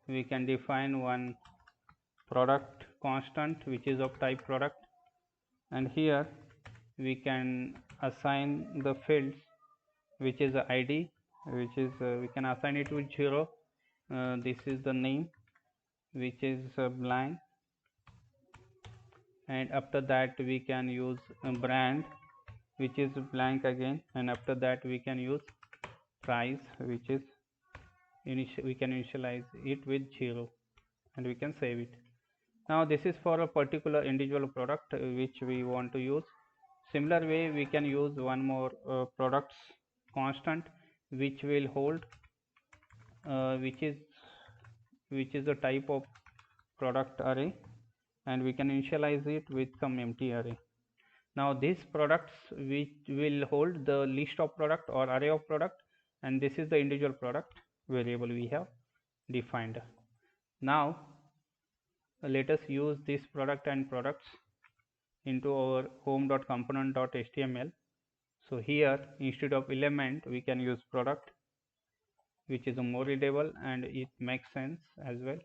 we can define one product constant which is of type product, and here we can assign the fields which is the id, which is we can assign it with 0. This is the name which is blank, and after that we can use brand which is blank again, and after that we can use price which is we can initialize it with 0, and we can save it. Now this is for a particular individual product which we want to use. Similar way we can use one more products constant which will hold which is the type of product array, and we can initialize it with some empty array. Now these products which will hold the list of product or array of product, and this is the individual product variable we have defined. Now let us use this product and products into our home.component.html. So here instead of element we can use product, which is a more readable and it makes sense as well.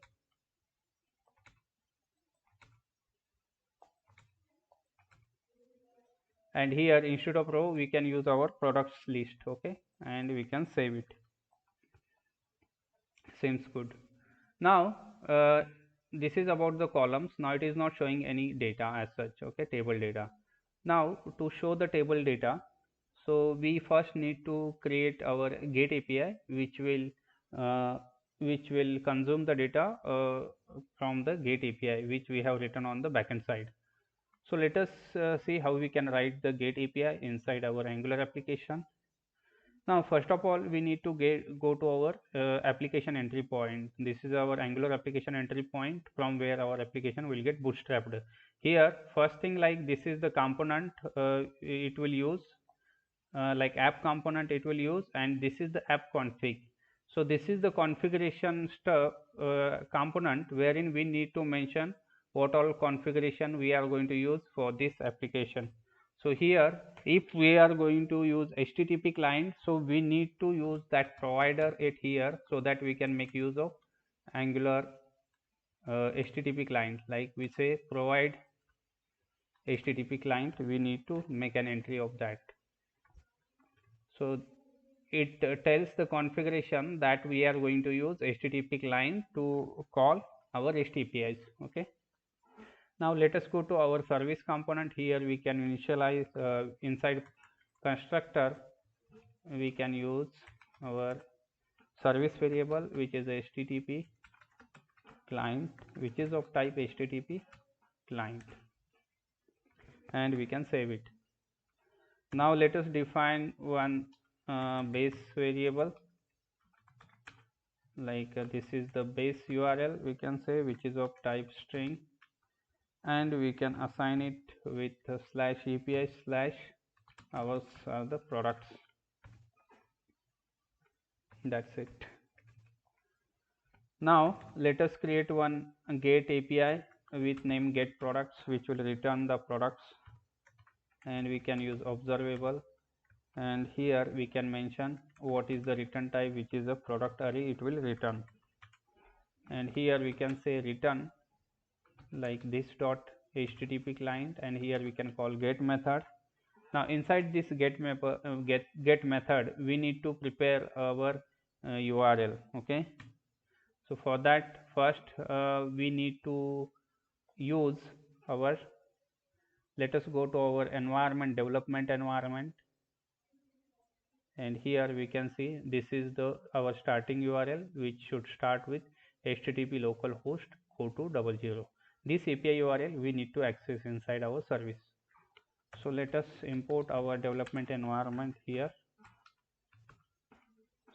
And here instead of row we can use our products list. Okay, and we can save it. Seems good. Now this is about the columns. Now it is not showing any data as such. Okay, table data. Now to show the table data, so we first need to create our get API uh, which will consume the data from the get API which we have written on the backend side. So let us see how we can write the get API inside our Angular application. Now first of all we need to go to our application entry point. This is our Angular application entry point from where our application will get bootstrapped. Here first thing, like this is the component it will use, like app component it will use, and this is the app config. So this is the configuration stuff component wherein we need to mention what all configuration we are going to use for this application. So here if we are going to use HTTP client, so we need to use that provider it here so that we can make use of Angular HTTP client. Like we say provide HTTP client, we need to make an entry of that. So it tells the configuration that we are going to use HTTP client to call our HTTPs. Okay. Now let us go to our service component. Here we can initialize inside constructor we can use our service variable which is HTTP client, which is of type HTTP client, and we can save it. Now let us define one base variable, like this is the base URL we can say, which is of type string, and we can assign it with slash API slash ours are the products. That's it. Now let us create one get API with name get products, which will return the products, and we can use observable, and here we can mention what is the return type, which is a product array it will return, and here we can say return like this dot http client, and here we can call get method. Now inside this get method we need to prepare our URL. Okay, so for that first we need to use our, let us go to our environment, development environment, and here we can see this is the our starting URL, which should start with http localhost 4200. This API URL we need to access inside our service. So let us import our development environment here.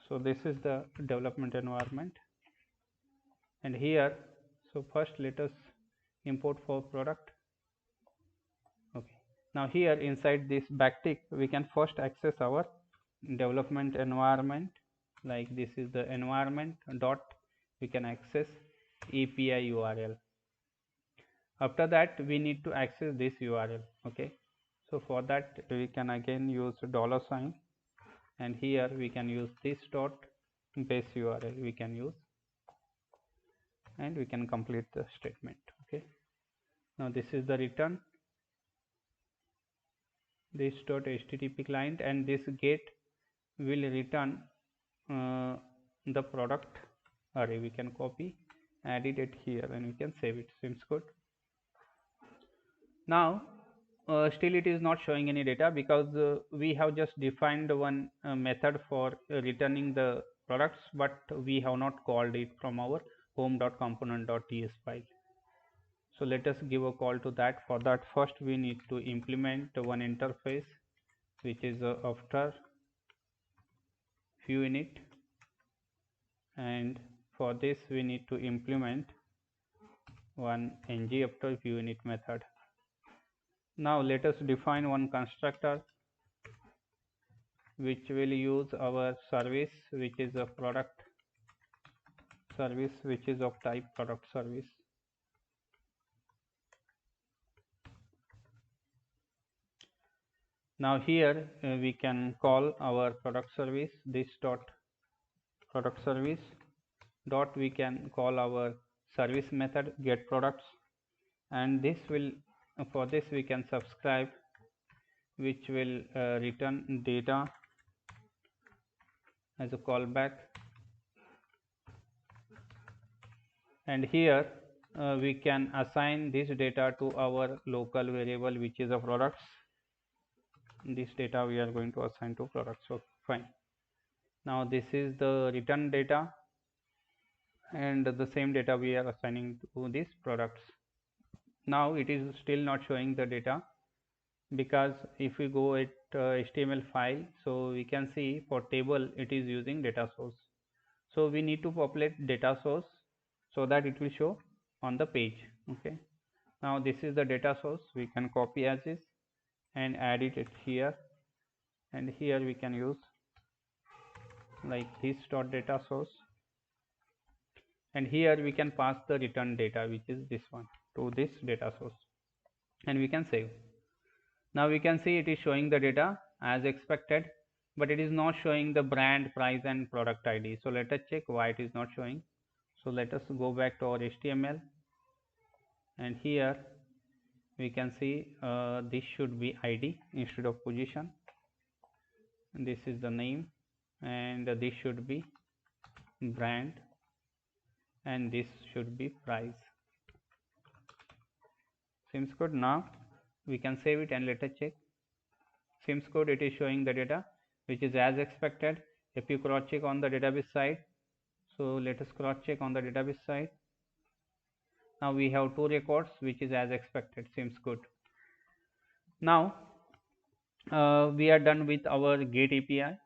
So this is the development environment, and here, so first let us import for product. Okay, now here inside this backtick we can first access our development environment, like this is the environment dot, we can access API URL. After that we need to access this URL. Okay, so for that we can again use $, and here we can use this dot base URL we can use, and we can complete the statement. Okay, now this is the return, this dot http client, and this get will return the product array. We can copy, edit it here, and we can save it. Seems good. Now still it is not showing any data because we have just defined one method for returning the products, but we have not called it from our home.component.ts file. So let us give a call to that. For that first we need to implement one interface, which is after view init, and for this we need to implement one ng after view init method. Now let us define one constructor which will use our service, which is a product service, which is of type product service. Now here we can call our product service, this dot product service dot, we can call our service method get products, and this will, for this we can subscribe, which will return data as a callback, and here we can assign this data to our local variable, which is a products. This data we are going to assign to products. So fine, now this is the return data, and the same data we are assigning to these products. Now it is still not showing the data, because if we go at HTML file, so we can see for table it is using data source. So we need to populate data source so that it will show on the page. Okay, now this is the data source, we can copy as is and edit it here, and here we can use like this dot data source, and here we can pass the return data, which is this one, to this data source, and we can save. Now we can see it is showing the data as expected, but it is not showing the brand, price, and product ID. So let us check why it is not showing. So let us go back to our HTML, and here we can see this should be ID instead of position, and this is the name, and this should be brand, and this should be price. Seems good. Now we can save it and let us check. Seems good, it is showing the data which is as expected. If you cross check on the database side, so let us cross check on the database side. Now we have two records which is as expected. Seems good. Now we are done with our get API.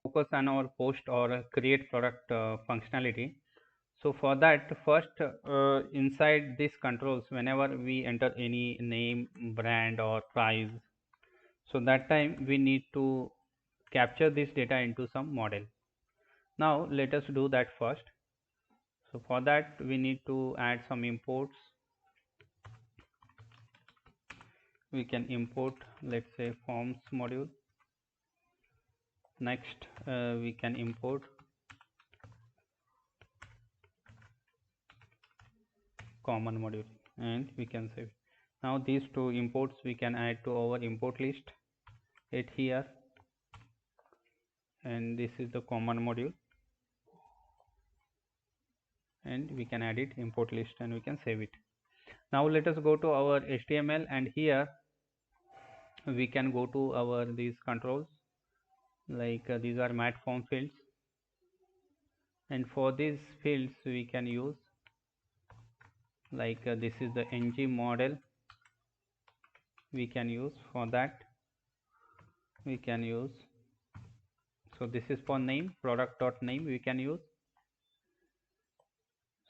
Focus on our post or create product functionality. So for that, first inside this controls, whenever we enter any name, brand or price, so that time we need to capture this data into some model. Now let us do that first. So for that we need to add some imports. We can import, let's say, forms module. Next we can import common module, and we can save. Now these two imports we can add to our import list, it here, and this is the common module, and we can add it import list, and we can save it. Now let us go to our HTML, and here we can go to our these controls, like these are mat form fields, and for these fields we can use, like this is the ng model we can use. For that we can use, so this is for name, product dot name we can use.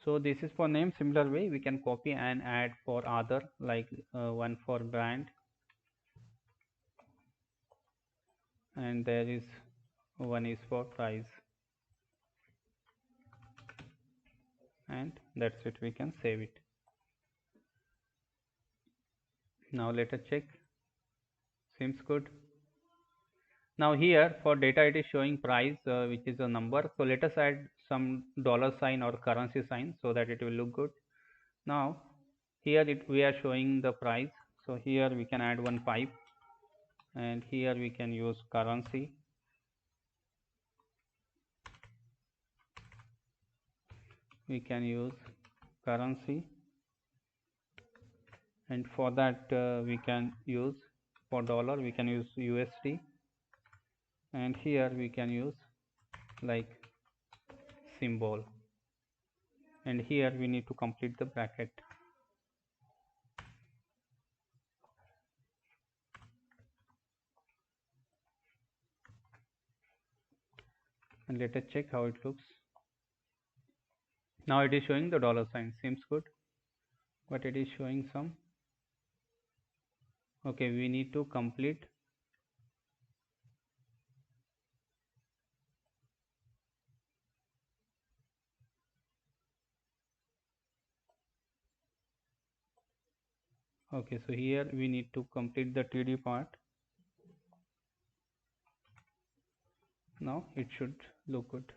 So this is for name. Similar way we can copy and add for other, like one for brand, and there is one is for price, and that's it, we can save it. Now let us check. Seems good. Now here for data it is showing price, which is a number. So let us add some dollar sign or currency sign so that it will look good. Now here we are showing the price. So here we can add one pipe, and here we can use currency. We can use currency, and for that we can use, for dollar we can use USD, and here we can use like symbol, and here we need to complete the bracket. And let us check how it looks. Now it is showing the dollar sign, seems good, but it is showing some, okay, we need to complete. Okay, so here we need to complete the TD part. Now it should look good.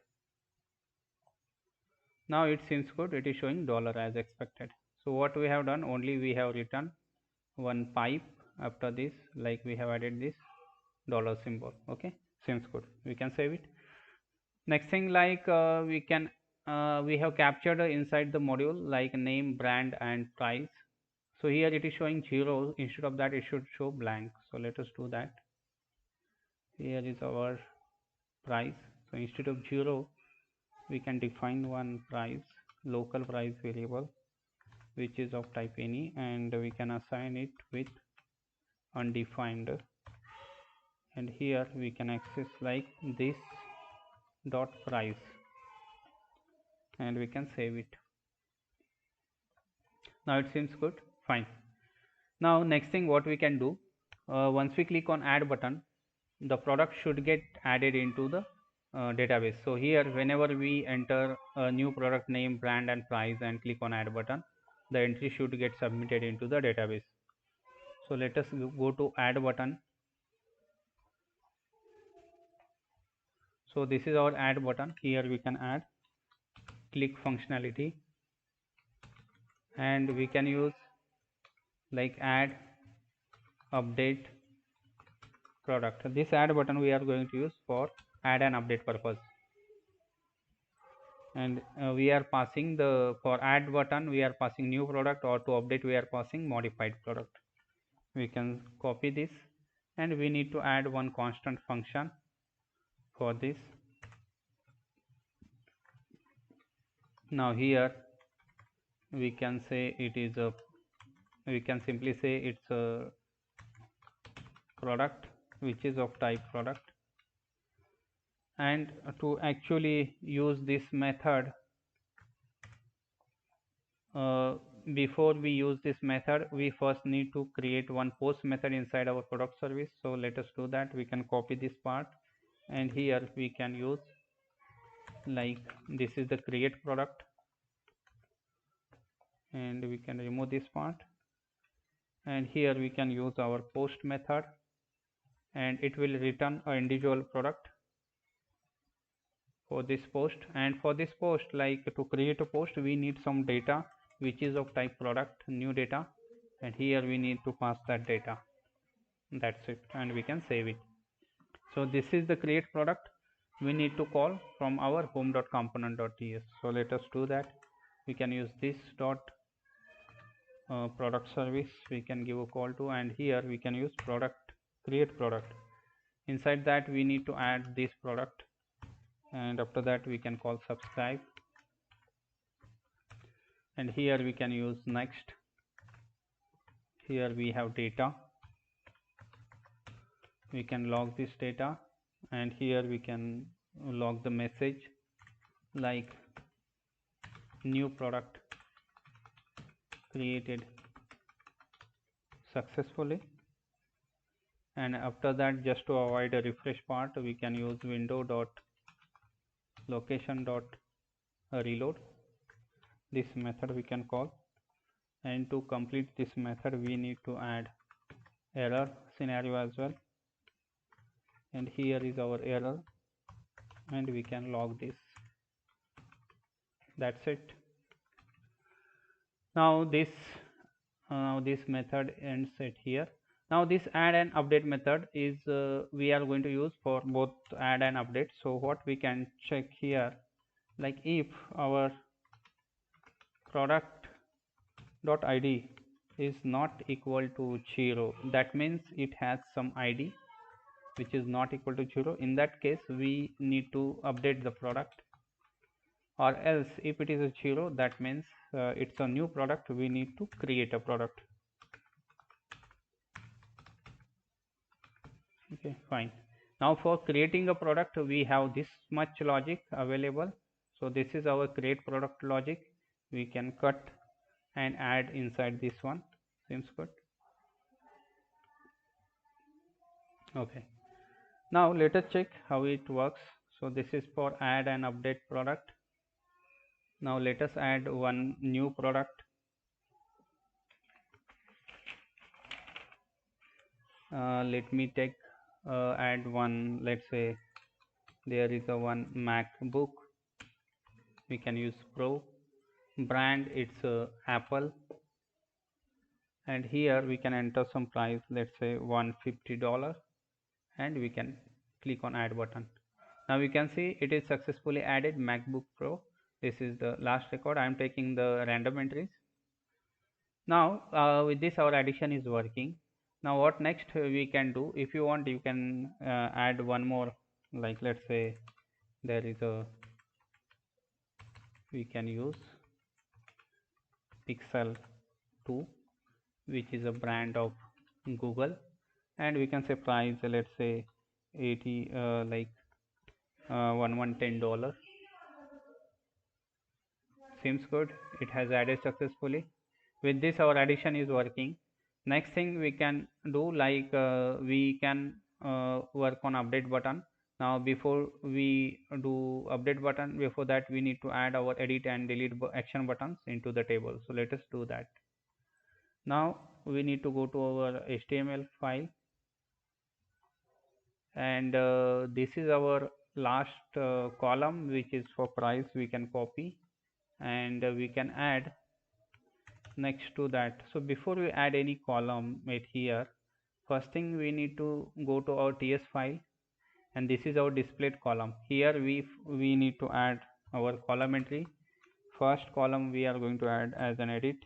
Now it seems good, it is showing dollar as expected. So what we have done, only we have written one pipe after this, like we have added this dollar symbol. Okay, seems good, we can save it. Next thing, like we have captured inside the module like name, brand and price. So here it is showing 0, instead of that it should show blank. So let us do that. Here is our price. So instead of 0 we can define one price, local price variable, which is of type any, and we can assign it with undefined, and here we can access like this dot price, and we can save it. Now it seems good, fine. Now next thing what we can do, once we click on add button, the product should get added into the database. So here whenever we enter a new product name, brand and price and click on add button, the entry should get submitted into the database. So let us go to add button. So this is our add button. Here we can add click functionality, and we can use like add update product. This add button we are going to use for add and update purpose, and we are passing the, for add button we are passing new product, or to update we are passing modified product. We can copy this, and we need to add one constant function for this. Now here we can say it is a, we can simply say it's a product which is of type product, and to actually use this method uh, before we use this method, we first need to create one post method inside our product service. So let us do that. We can copy this part, and here we can use, like, this is the create product, and we can remove this part, and here we can use our post method, and it will return a individual product for this post. And for this post, like, to create a post, we need some data which is of type product new data, and here we need to pass that data. That's it, and we can save it. So this is the create product we need to call from our home.component.ts. So let us do that. We can use this dot product service, we can give a call to, and here we can use product create product. Inside that we need to add this product, and after that we can call subscribe, and here we can use next. Here we have data, we can log this data, and here we can log the message like new product created successfully. And after that, just to avoid a refresh part, we can use window dot location dot reload. This method we can call, and to complete this method we need to add error scenario as well, and here is our error, and we can log this. That's it. Now this method ends it here. Now this add and update method is we are going to use for both add and update. So what we can check here, like, if our product dot id is not equal to 0, that means it has some id which is not equal to 0. In that case we need to update the product, or else if it is a 0, that means it's a new product, we need to create a product. Okay, fine. Now for creating a product we have this much logic available. So this is our create product logic. We can cut and add inside this one. Seems good. Okay, now let us check how it works. So this is for add and update product. Now let us add one new product. Let me take add one, let's say there is a one MacBook, we can use Pro. Brand, it's Apple, and here we can enter some price, let's say $150, and we can click on add button. Now we can see it is successfully added MacBook Pro. This is the last record. I am taking the random entries. Now with this our addition is working. Now what next we can do, if you want you can add one more, like, let's say there is a, we can use Pixel 2, which is a brand of Google, and we can say price, let's say 80 like $110. Seems good, it has added successfully. With this our addition is working. Next thing we can do, like, we can work on update button. Now before we do update button, before that we need to add our edit and delete action buttons into the table. So let us do that. Now we need to go to our HTML file, and this is our last column, which is for price. We can copy, and we can add next to that. So before we add any column right here, first thing we need to go to our ts file, and this is our displayed column. Here we need to add our column entry. First column we are going to add as an edit,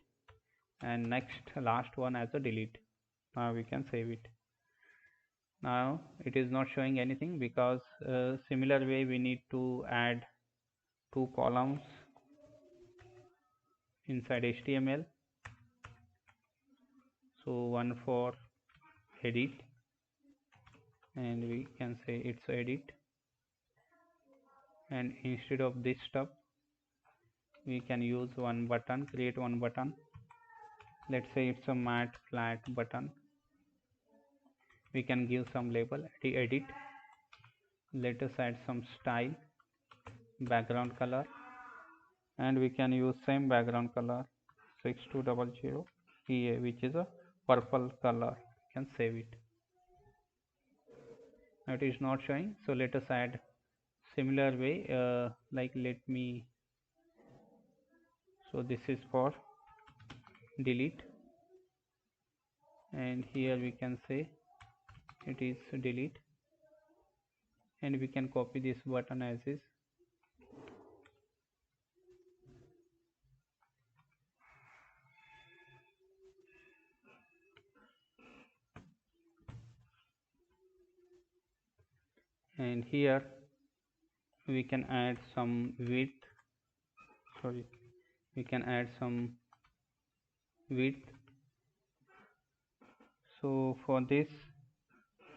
and next last one as a delete. Now we can save it. Now it is not showing anything, because similar way we need to add two columns inside HTML. So one for edit, and we can say it's edit, and instead of this stuff we can use one button, create one button. Let's say it's a matte flat button. We can give some label, edit. Let us add some style, background color, and we can use same background color 6200 EA, which is a purple color. You can save it. Now it is not showing, so let us add similar way, like let me, so this is for delete, and here we can say it is delete, and we can copy this button as is. And here we can add some width, sorry, we can add some width. So for this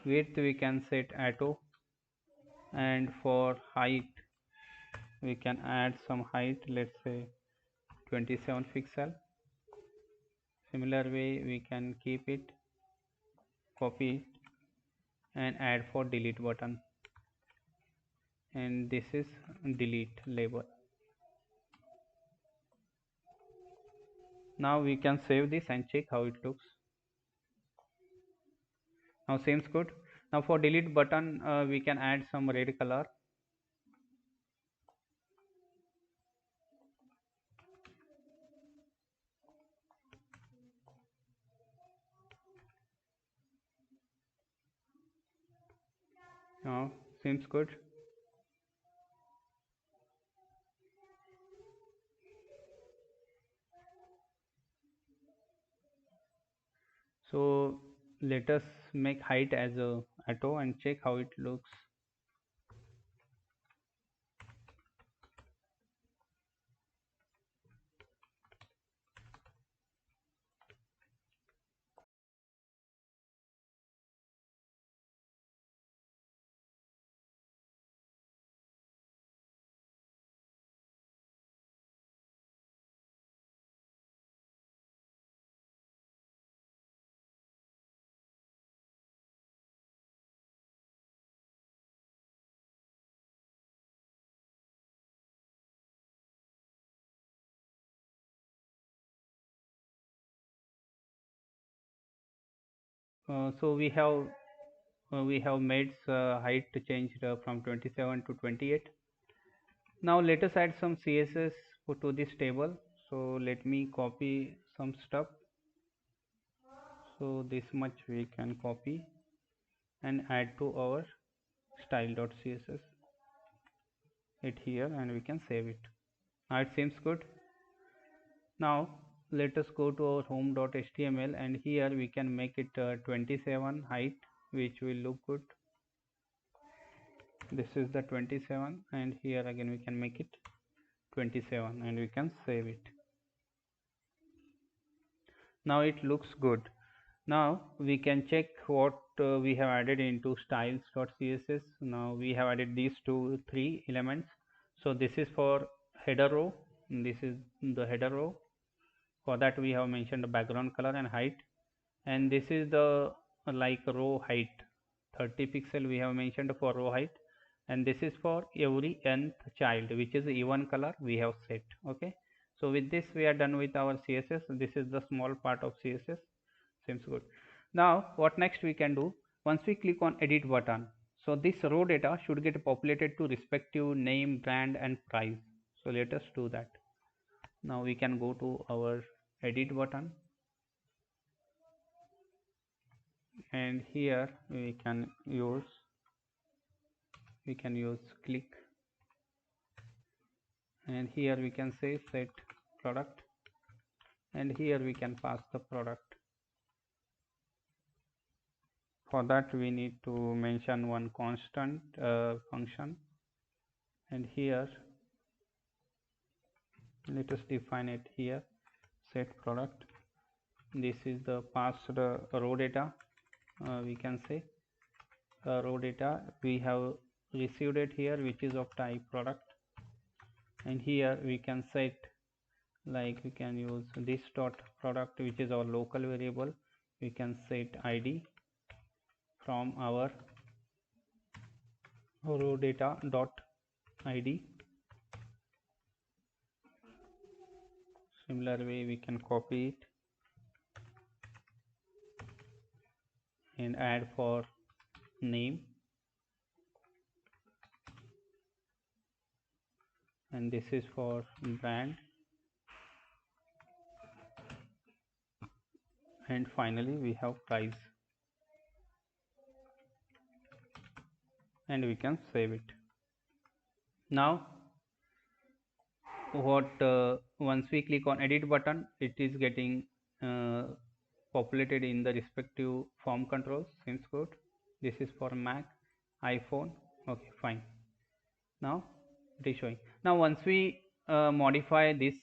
width we can set auto, and for height we can add some height, let's say 27 pixel. Similar way we can keep it, copy it, and add for delete button, and this is delete label. Now we can save this and check how it looks. Now seems good. Now for delete button we can add some red color. Now seems good. So let us make height as a auto and check how it looks. So we have made height changed from 27 to 28. Now let us add some CSS to this table. So let me copy some stuff. So this much we can copy and add to our style.css it here, and we can save it. Now it seems good. Now let us go to our home.html, and here we can make it 27 height, which will look good. This is the 27, and here again we can make it 27, and we can save it. Now it looks good. Now we can check what we have added into styles.css. Now we have added these three elements. So this is for header row, this is the header row. For that we have mentioned the background color and height, and this is the like row height, 30 pixel we have mentioned for row height, and this is for every nth child, which is even color we have set. Okay, so with this we are done with our CSS. This is the small part of CSS. Seems good. Now what next we can do, once we click on edit button, so this row data should get populated to respective name, brand, and price. So let us do that. Now we can go to our edit button, and here we can use click, and here we can say set product, and here we can pass the product. For that we need to mention one constant function, and here let us define it here, set product. This is the passed row data, we can say row data we have received it here, which is of type product, and here we can set like we can use this dot product, which is our local variable. We can set id from our row data dot id. Similar way we can copy it and add for name, and this is for brand, and finally we have price, and we can save it. Now what once we click on edit button, it is getting uh, populated in the respective form controls. Seems good. This is for Mac, iPhone. Okay, fine. Now it is showing. Now once we modify this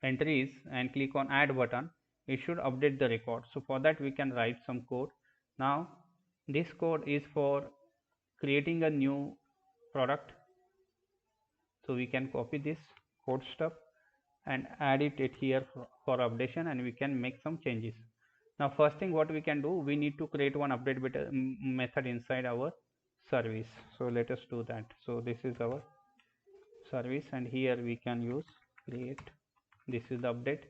entries and click on add button, it should update the record. So for that we can write some code. Now this code is for creating a new product, so we can copy this code stuff and add it here for updation, and we can make some changes. Now first thing what we can do, we need to create one update method inside our service. So let us do that. So this is our service, and here we can use create. This is the update,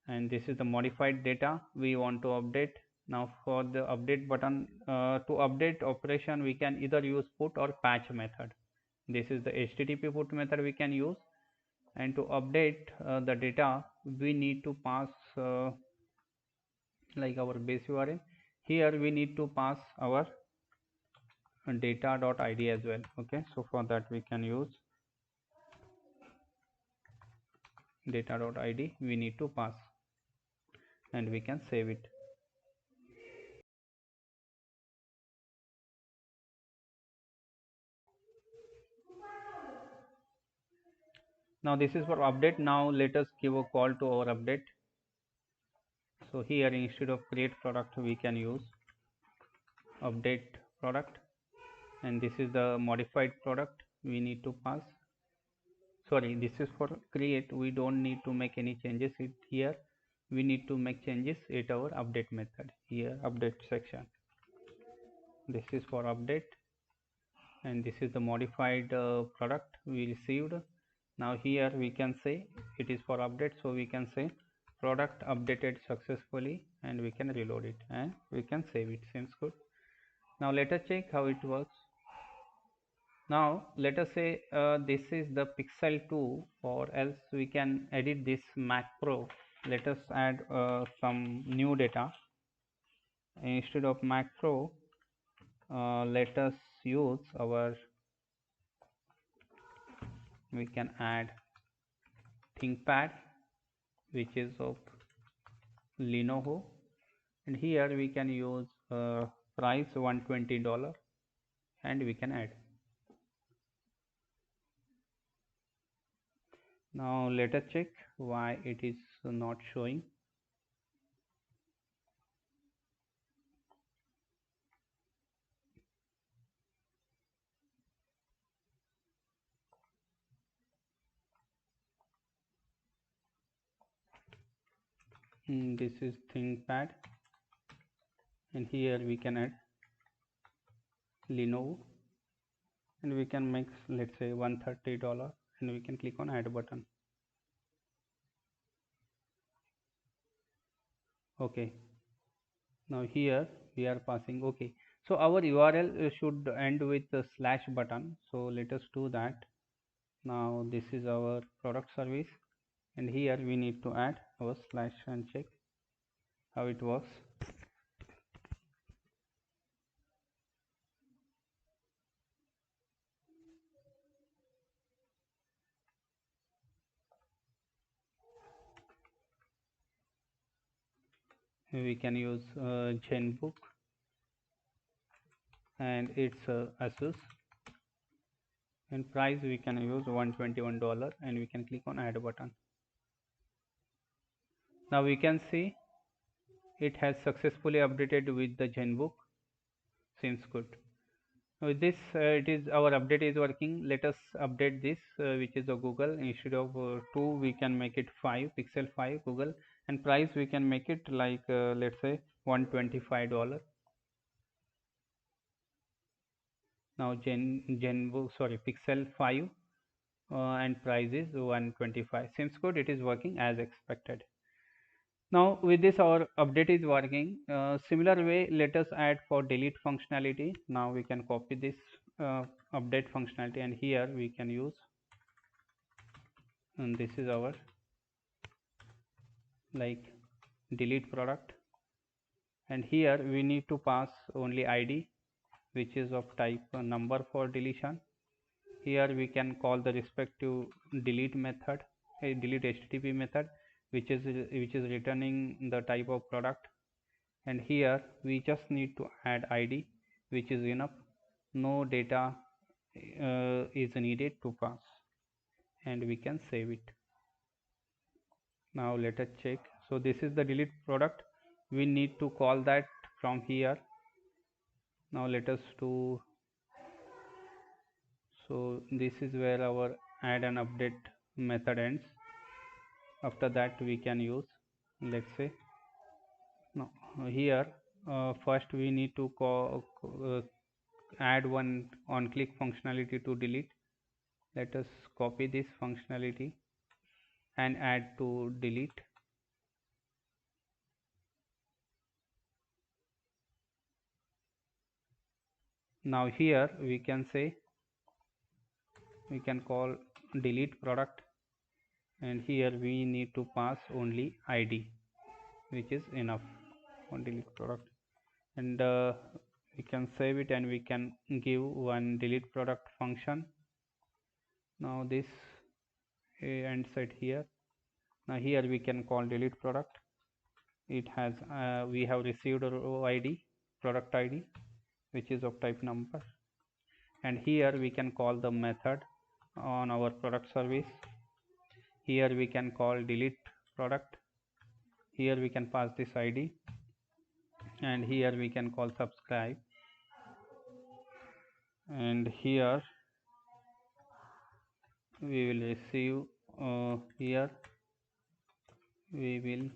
and this is the modified data we want to update. Now for the update button, to update operation, we can either use put or patch method. This is the http put method we can use, and to update the data we need to pass like our base URL. Here we need to pass our data.id as well. Okay, so for that we can use data.id, we need to pass, and we can save it. Now this is for update. Now let us give a call to our update. So here instead of create product we can use update product, and this is the modified product we need to pass. Sorry, this is for create. We don't need to make any changes here. We need to make changes at our update method here, update section. This is for update, and this is the modified product we received. Now here we can say it is for update, so we can say product updated successfully, and we can reload it and we can save it. Seems good. Now let us check how it works. Now let us say this is the pixel 2, or else we can edit this Mac Pro. Let us add some new data. Instead of Mac Pro, let us use our, we can add ThinkPad, which is of Lenovo, and here we can use price $120, and we can add. Now let us check why it is not showing. This is ThinkPad, and here we can add Lenovo, and we can make, let's say, $130, and we can click on add button. Okay, now here we are passing. Okay, so our URL should end with the slash button, so let us do that. Now this is our product service, and here we need to add our slash and check how it works. We can use Genbook, and it's Asus, and price we can use $121, and we can click on add button. Now we can see it has successfully updated with the Genbook. Seems good. With this, it is our update is working. Let us update this, which is a Google. Instead of 2, we can make it 5, pixel 5 Google, and price we can make it like let's say $125. Now sorry, pixel 5 and price is 125. Seems good. It is working as expected. Now with this our update is working. Similar way, let us add for delete functionality. Now we can copy this update functionality, and here we can use, and this is our like delete product, and here we need to pass only id, which is of type number for deletion. Here we can call the respective delete method, a delete http method, which is returning the type of product, and here we just need to add id, which is enough. No data is needed to pass, and we can save it. Now let us check. So this is the delete product. We need to call that from here. Now let us do, so this is where our add and update method ends. After that we can use, let's say, no, here first we need to add one on click functionality to delete. Let us copy this functionality and add to delete. Now here we can say, we can call delete product, and here we need to pass only id, which is enough on delete product, and we can save it, and we can give one delete product function. Now this ends at here. Now here we can call delete product. It has we have received a row id, product id, which is of type number, and here we can call the method on our product service. Here we can call delete product. Here we can pass this id, and here we can call subscribe, and here we will receive here we will,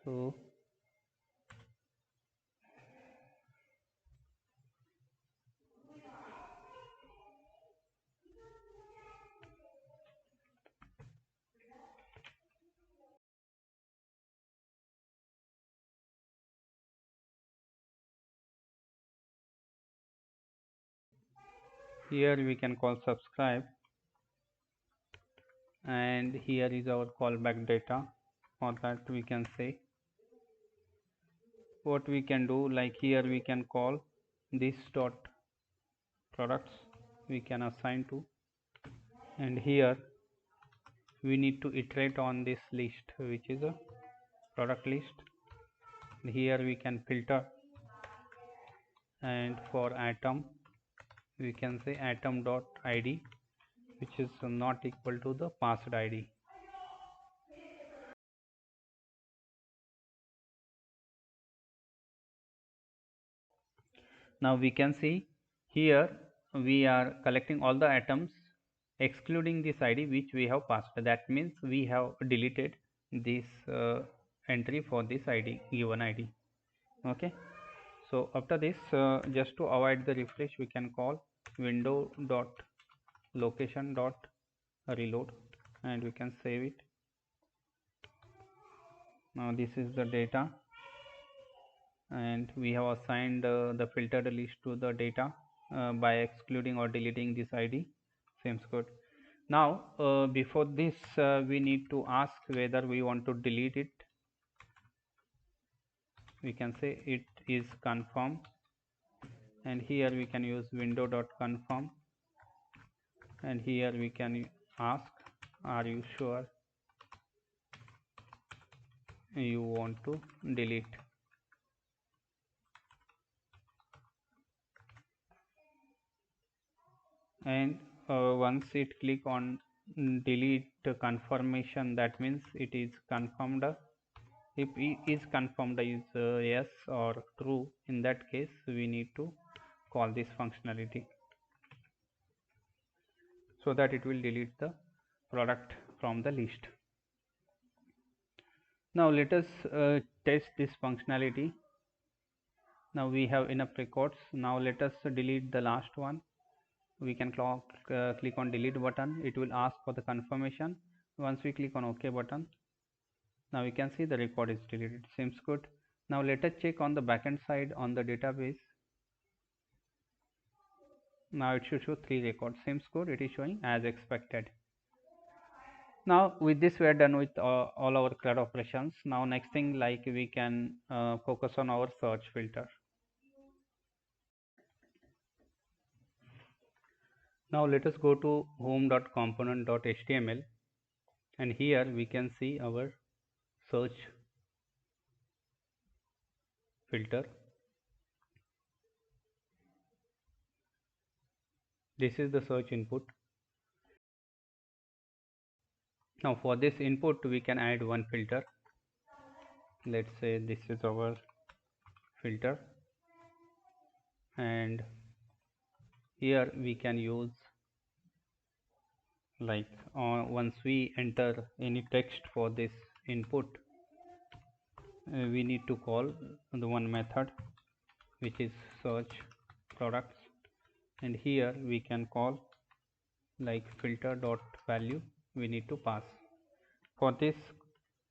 so here we can call subscribe, and here is our callback data. For that we can say, what we can do, like here we can call this dot products, we can assign to, and here we need to iterate on this list, which is a product list. Here we can filter, and for atom we can say atom dot id, which is not equal to the passed id. Now we can see here we are collecting all the atoms excluding this id which we have passed. That means we have deleted this entry for this id, given id. Okay, so after this just to avoid the refresh, we can call window dot location dot reload, and we can save it. Now this is the data, and we have assigned the filtered list to the data by excluding or deleting this id. Seems good. Now before this we need to ask whether we want to delete it. We can say it is confirm, and here we can use window dot confirm, and here we can ask, are you sure you want to delete? And once it click on delete confirmation, that means it is confirmed. If it is confirmed is yes or true, in that case we need to call this functionality so that it will delete the product from the list. Now let us test this functionality. Now we have enough records. Now let us delete the last one. We can click on delete button. It will ask for the confirmation. Once we click on OK button, now we can see the record is deleted. Seems good. Now let us check on the backend side on the database. Now it should show 3 records. Seems good. It is showing as expected. Now with this we are done with all our CRUD operations. Now next thing, like, we can focus on our search filter. Now let us go to home.component.html, and here we can see our search filter. This is the search input. Now for this input we can add one filter. Let's say this is our filter, and here we can use, like, once we enter any text for this input, we need to call the one method which is search products, and here we can call like filter dot value we need to pass. For this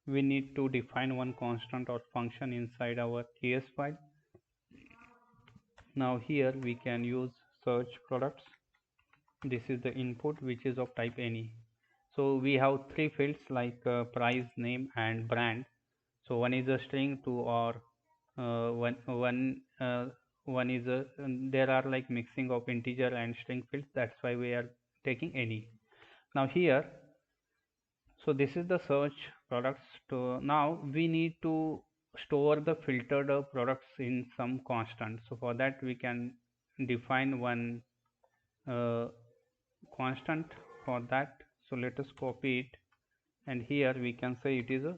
we need to define one constant or function inside our ES file. Now here we can use search products. This is the input which is of type any. So we have three fields, like price, name and brand. So one is a string, two or one is a, there are like mixing of integer and string fields, that's why we are taking any. Now here, so this is the search products. To now we need to store the filtered products in some constant. So for that we can define one constant for that. So let us copy it, and here we can say it is a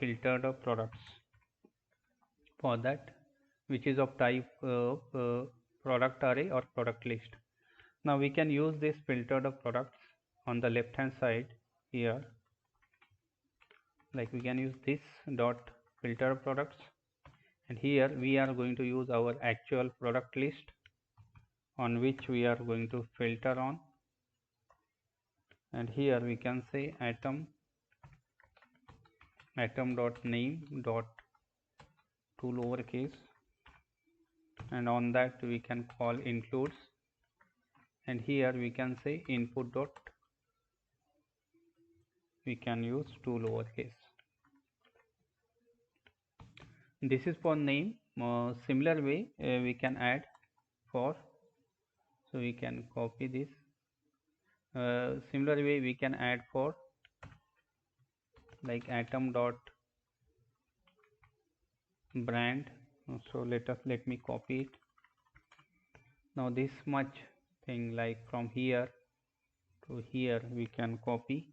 filtered products for that, which is of type product array or product list. Now we can use this filtered products on the left hand side here, like we can use this dot filter products, and here we are going to use our actual product list on which we are going to filter on, and here we can say atom dot name dot to lowercase, and on that we can call includes, and here we can say input dot we can use to lowercase. This is for name. Similar way we can add for, so we can copy this. Similar way we can add for, like atom dot brand. So let me copy it. Now this much thing, like from here to here we can copy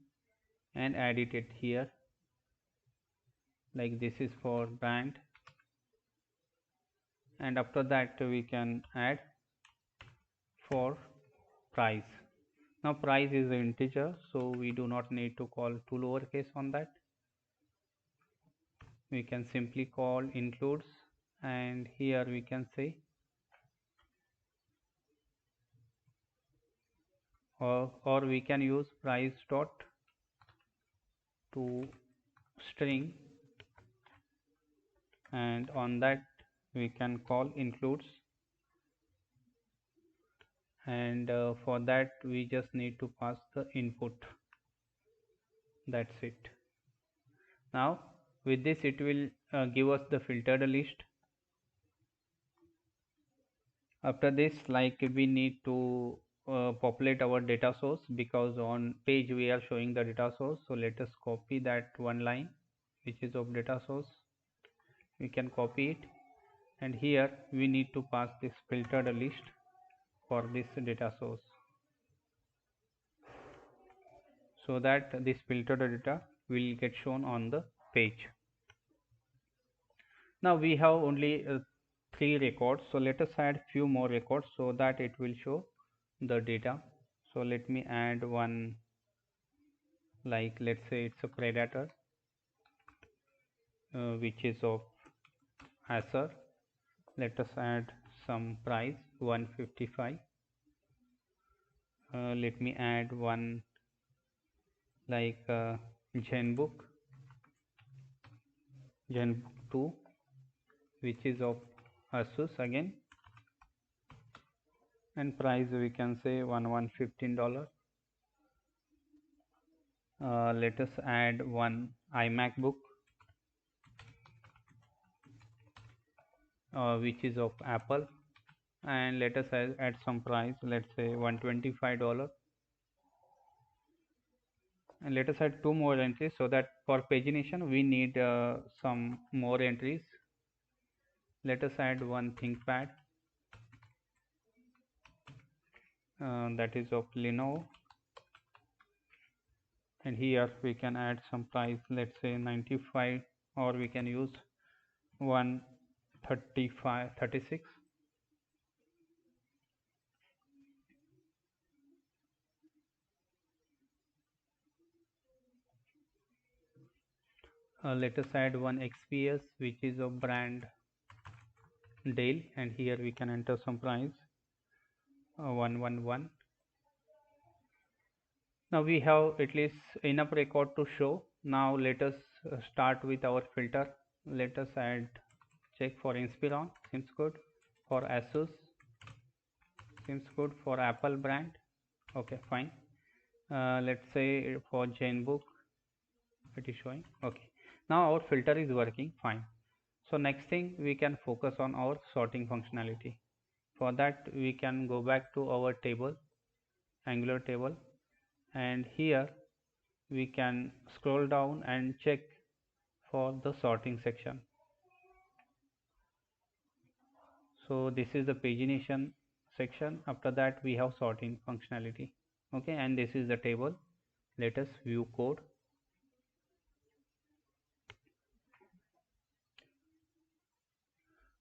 and edit it here, like this is for brand, and after that we can add for price. Now price is an integer, so we do not need to call to lowercase on that. We can simply call includes, and here we can say or we can use price dot to string, and on that we can call includes, and for that we just need to pass the input. That's it. Now with this it will give us the filtered list. After this, like, we need to populate our data source, because on page we are showing the data source. So let us copy that one line which is of data source. We can copy it, and here we need to pass this filtered list for this data source, so that this filtered data will get shown on the page. Now we have only three records. So let us add few more records so that it will show the data. So let me add one, like let's say it's a predator, which is of Acer. Let us add some price 155. Let me add one like Zenbook 2, which is of Asus again, and price we can say $15. Let us add one iMac book, which is of Apple, and let us add some price, let's say $125. And let us add two more entries, so that for pagination we need some more entries. Let us add one ThinkPad, that is of Lenovo, and here we can add some price, let's say 95, or we can use 135 36. Let us add one XPS, which is of brand Dell, and here we can enter some price 111. Now we have at least enough record to show. Now let us start with our filter. Let us add check for Inspiron, seems good. For Asus, seems good. For Apple brand, okay, fine. Let's say for Zenbook, it is showing, okay. Now our filter is working fine. So next thing, we can focus on our sorting functionality. For that we can go back to our table, Angular table, and here we can scroll down and check for the sorting section. So this is the pagination section. After that we have sorting functionality, okay, and this is the table. Let us view code.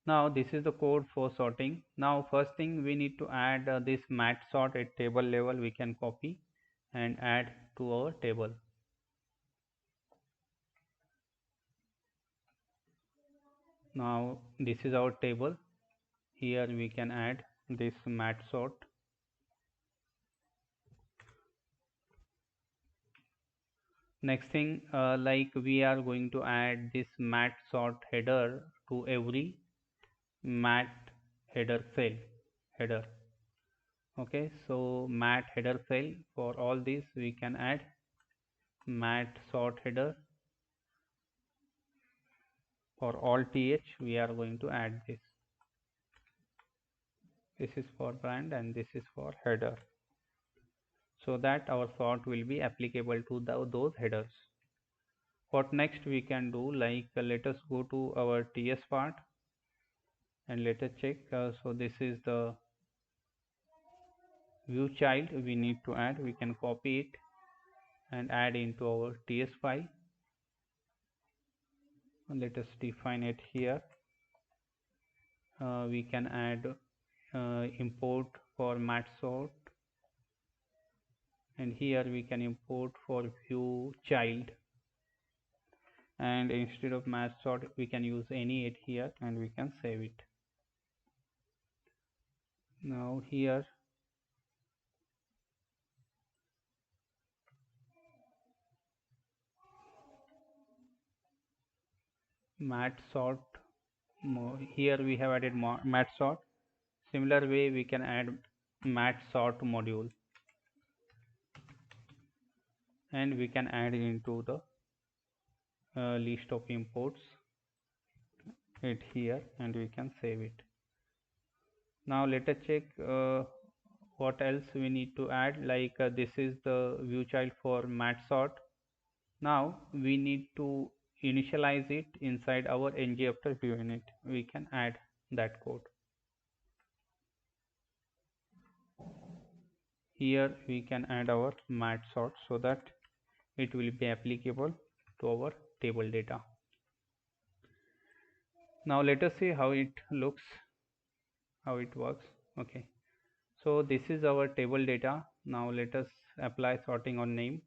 Now this is the code for sorting. Now first thing, we need to add this mat sort at table level. We can copy and add to our table. Now this is our table. Here we can add this mat sort. Next thing, like we are going to add this mat sort header to every mat header cell. Okay, so mat header cell, for all these we can add mat sort header. For all th we are going to add this. This is for brand and this is for header, so that our sort will be applicable to those headers. What next we can do, like let us go to our ts part and let us check. So this is the view child we need to add. We can copy it and add into our ts file. Let us define it here. We can add import for mat sort, and here we can import for view child, and instead of mat sort we can use any it here, and we can save it. Now here mat sort, here we have added mat sort. Similar way we can add mat sort module, and we can add into the list of imports it here, and we can save it. Now let us check what else we need to add. Like this is the view child for mat sort. Now we need to initialize it inside our ngFter view unit. We can add that code. Here we can add our mat sort so that it will be applicable to our table data. Now let us see how it looks. how it works. Okay, so this is our table data. Now let us apply sorting on name.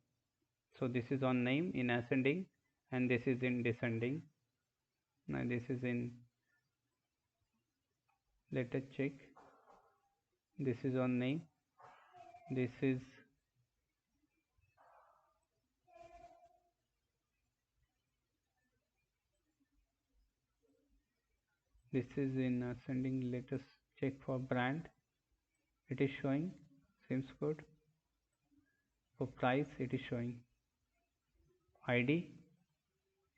So this is on name in ascending and this is in descending. Now this is in, let us check, this is on name, this is in ascending. Let us check for brand, it is showing, seems good. For price it is showing, id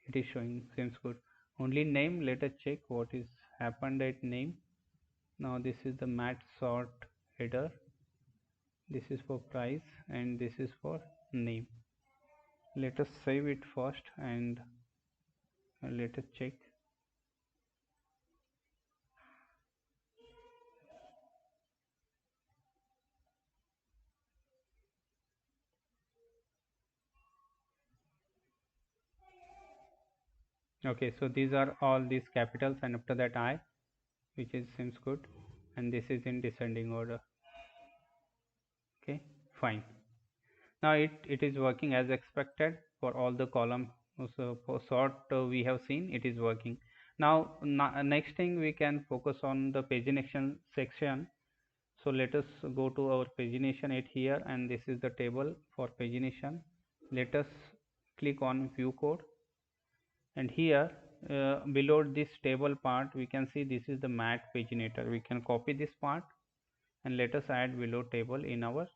it is showing, seems good. Only name, let us check what is happened at name. Now this is the mat sort header, this is for price and this is for name. Let us save it first and let us check. Okay, so these are all these capitals and after that I, which is seems good, and this is in descending order. Okay, fine. Now it is working as expected for all the column. So for sort we have seen it is working. Now next thing we can focus on the pagination section. So let us go to our pagination at here, and this is the table for pagination. Let us click on view code, and here below this table part we can see this is the mat paginator. We can copy this part and let us add below table in our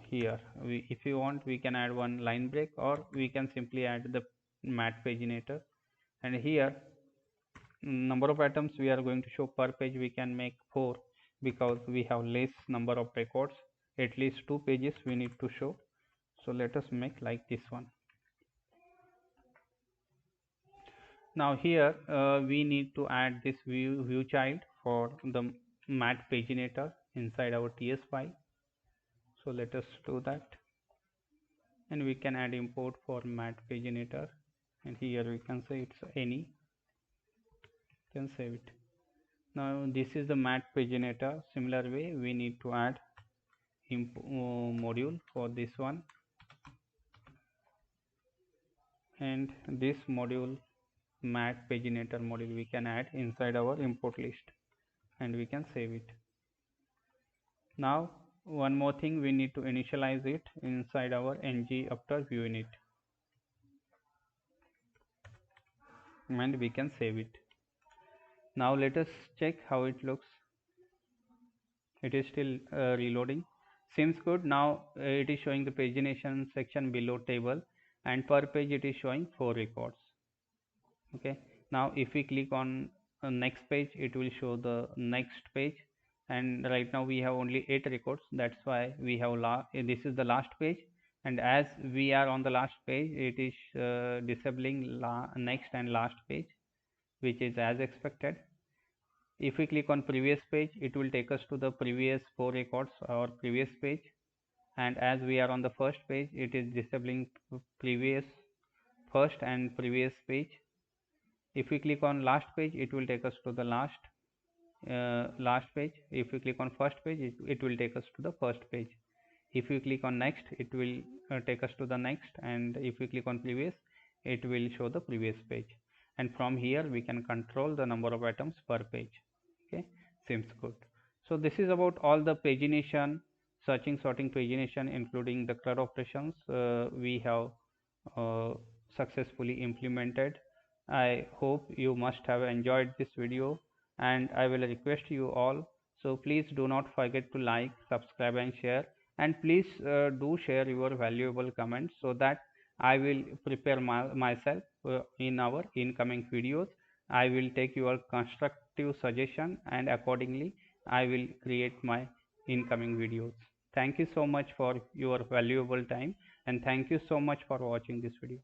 here. If you want, we can add one line break or we can simply add the mat paginator. And here number of items we are going to show per page, we can make 4 because we have less number of records, at least 2 pages we need to show. So let us make like this one. Now here we need to add this view child for the mat paginator inside our TS file. So let us do that, and we can add import for mat paginator, and here we can say it's any, can save it. Now this is the mat paginator. Similar way we need to add module for this one, and this module mat paginator module we can add inside our import list, and we can save it. Now one more thing, we need to initialize it inside our ng after viewing it, and we can save it. Now let us check how it looks. It is still reloading, seems good. Now it is showing the pagination section below table, and per page it is showing 4 records. Okay, now if we click on next page, it will show the next page, and right now we have only 8 records. That's why we have this is the last page, and as we are on the last page, it is disabling next and last page, which is as expected. If we click on previous page, it will take us to the previous 4 records or previous page, and as we are on the first page, it is disabling previous, first and previous page. If we click on last page, it will take us to the last page. If we click on first page, it will take us to the first page. If we click on next, it will take us to the next, and if we click on previous, it will show the previous page. And from here we can control the number of items per page. Okay, seems good. So this is about all the pagination, searching, sorting, pagination, including the CRUD operations we have uh, successfully implemented. I hope you must have enjoyed this video, and I will request you all, so please do not forget to like, subscribe and share, and please do share your valuable comments so that I will prepare myself in our incoming videos. I will take your constructive suggestion, and accordingly I will create my incoming videos. Thank you so much for your valuable time, and thank you so much for watching this video.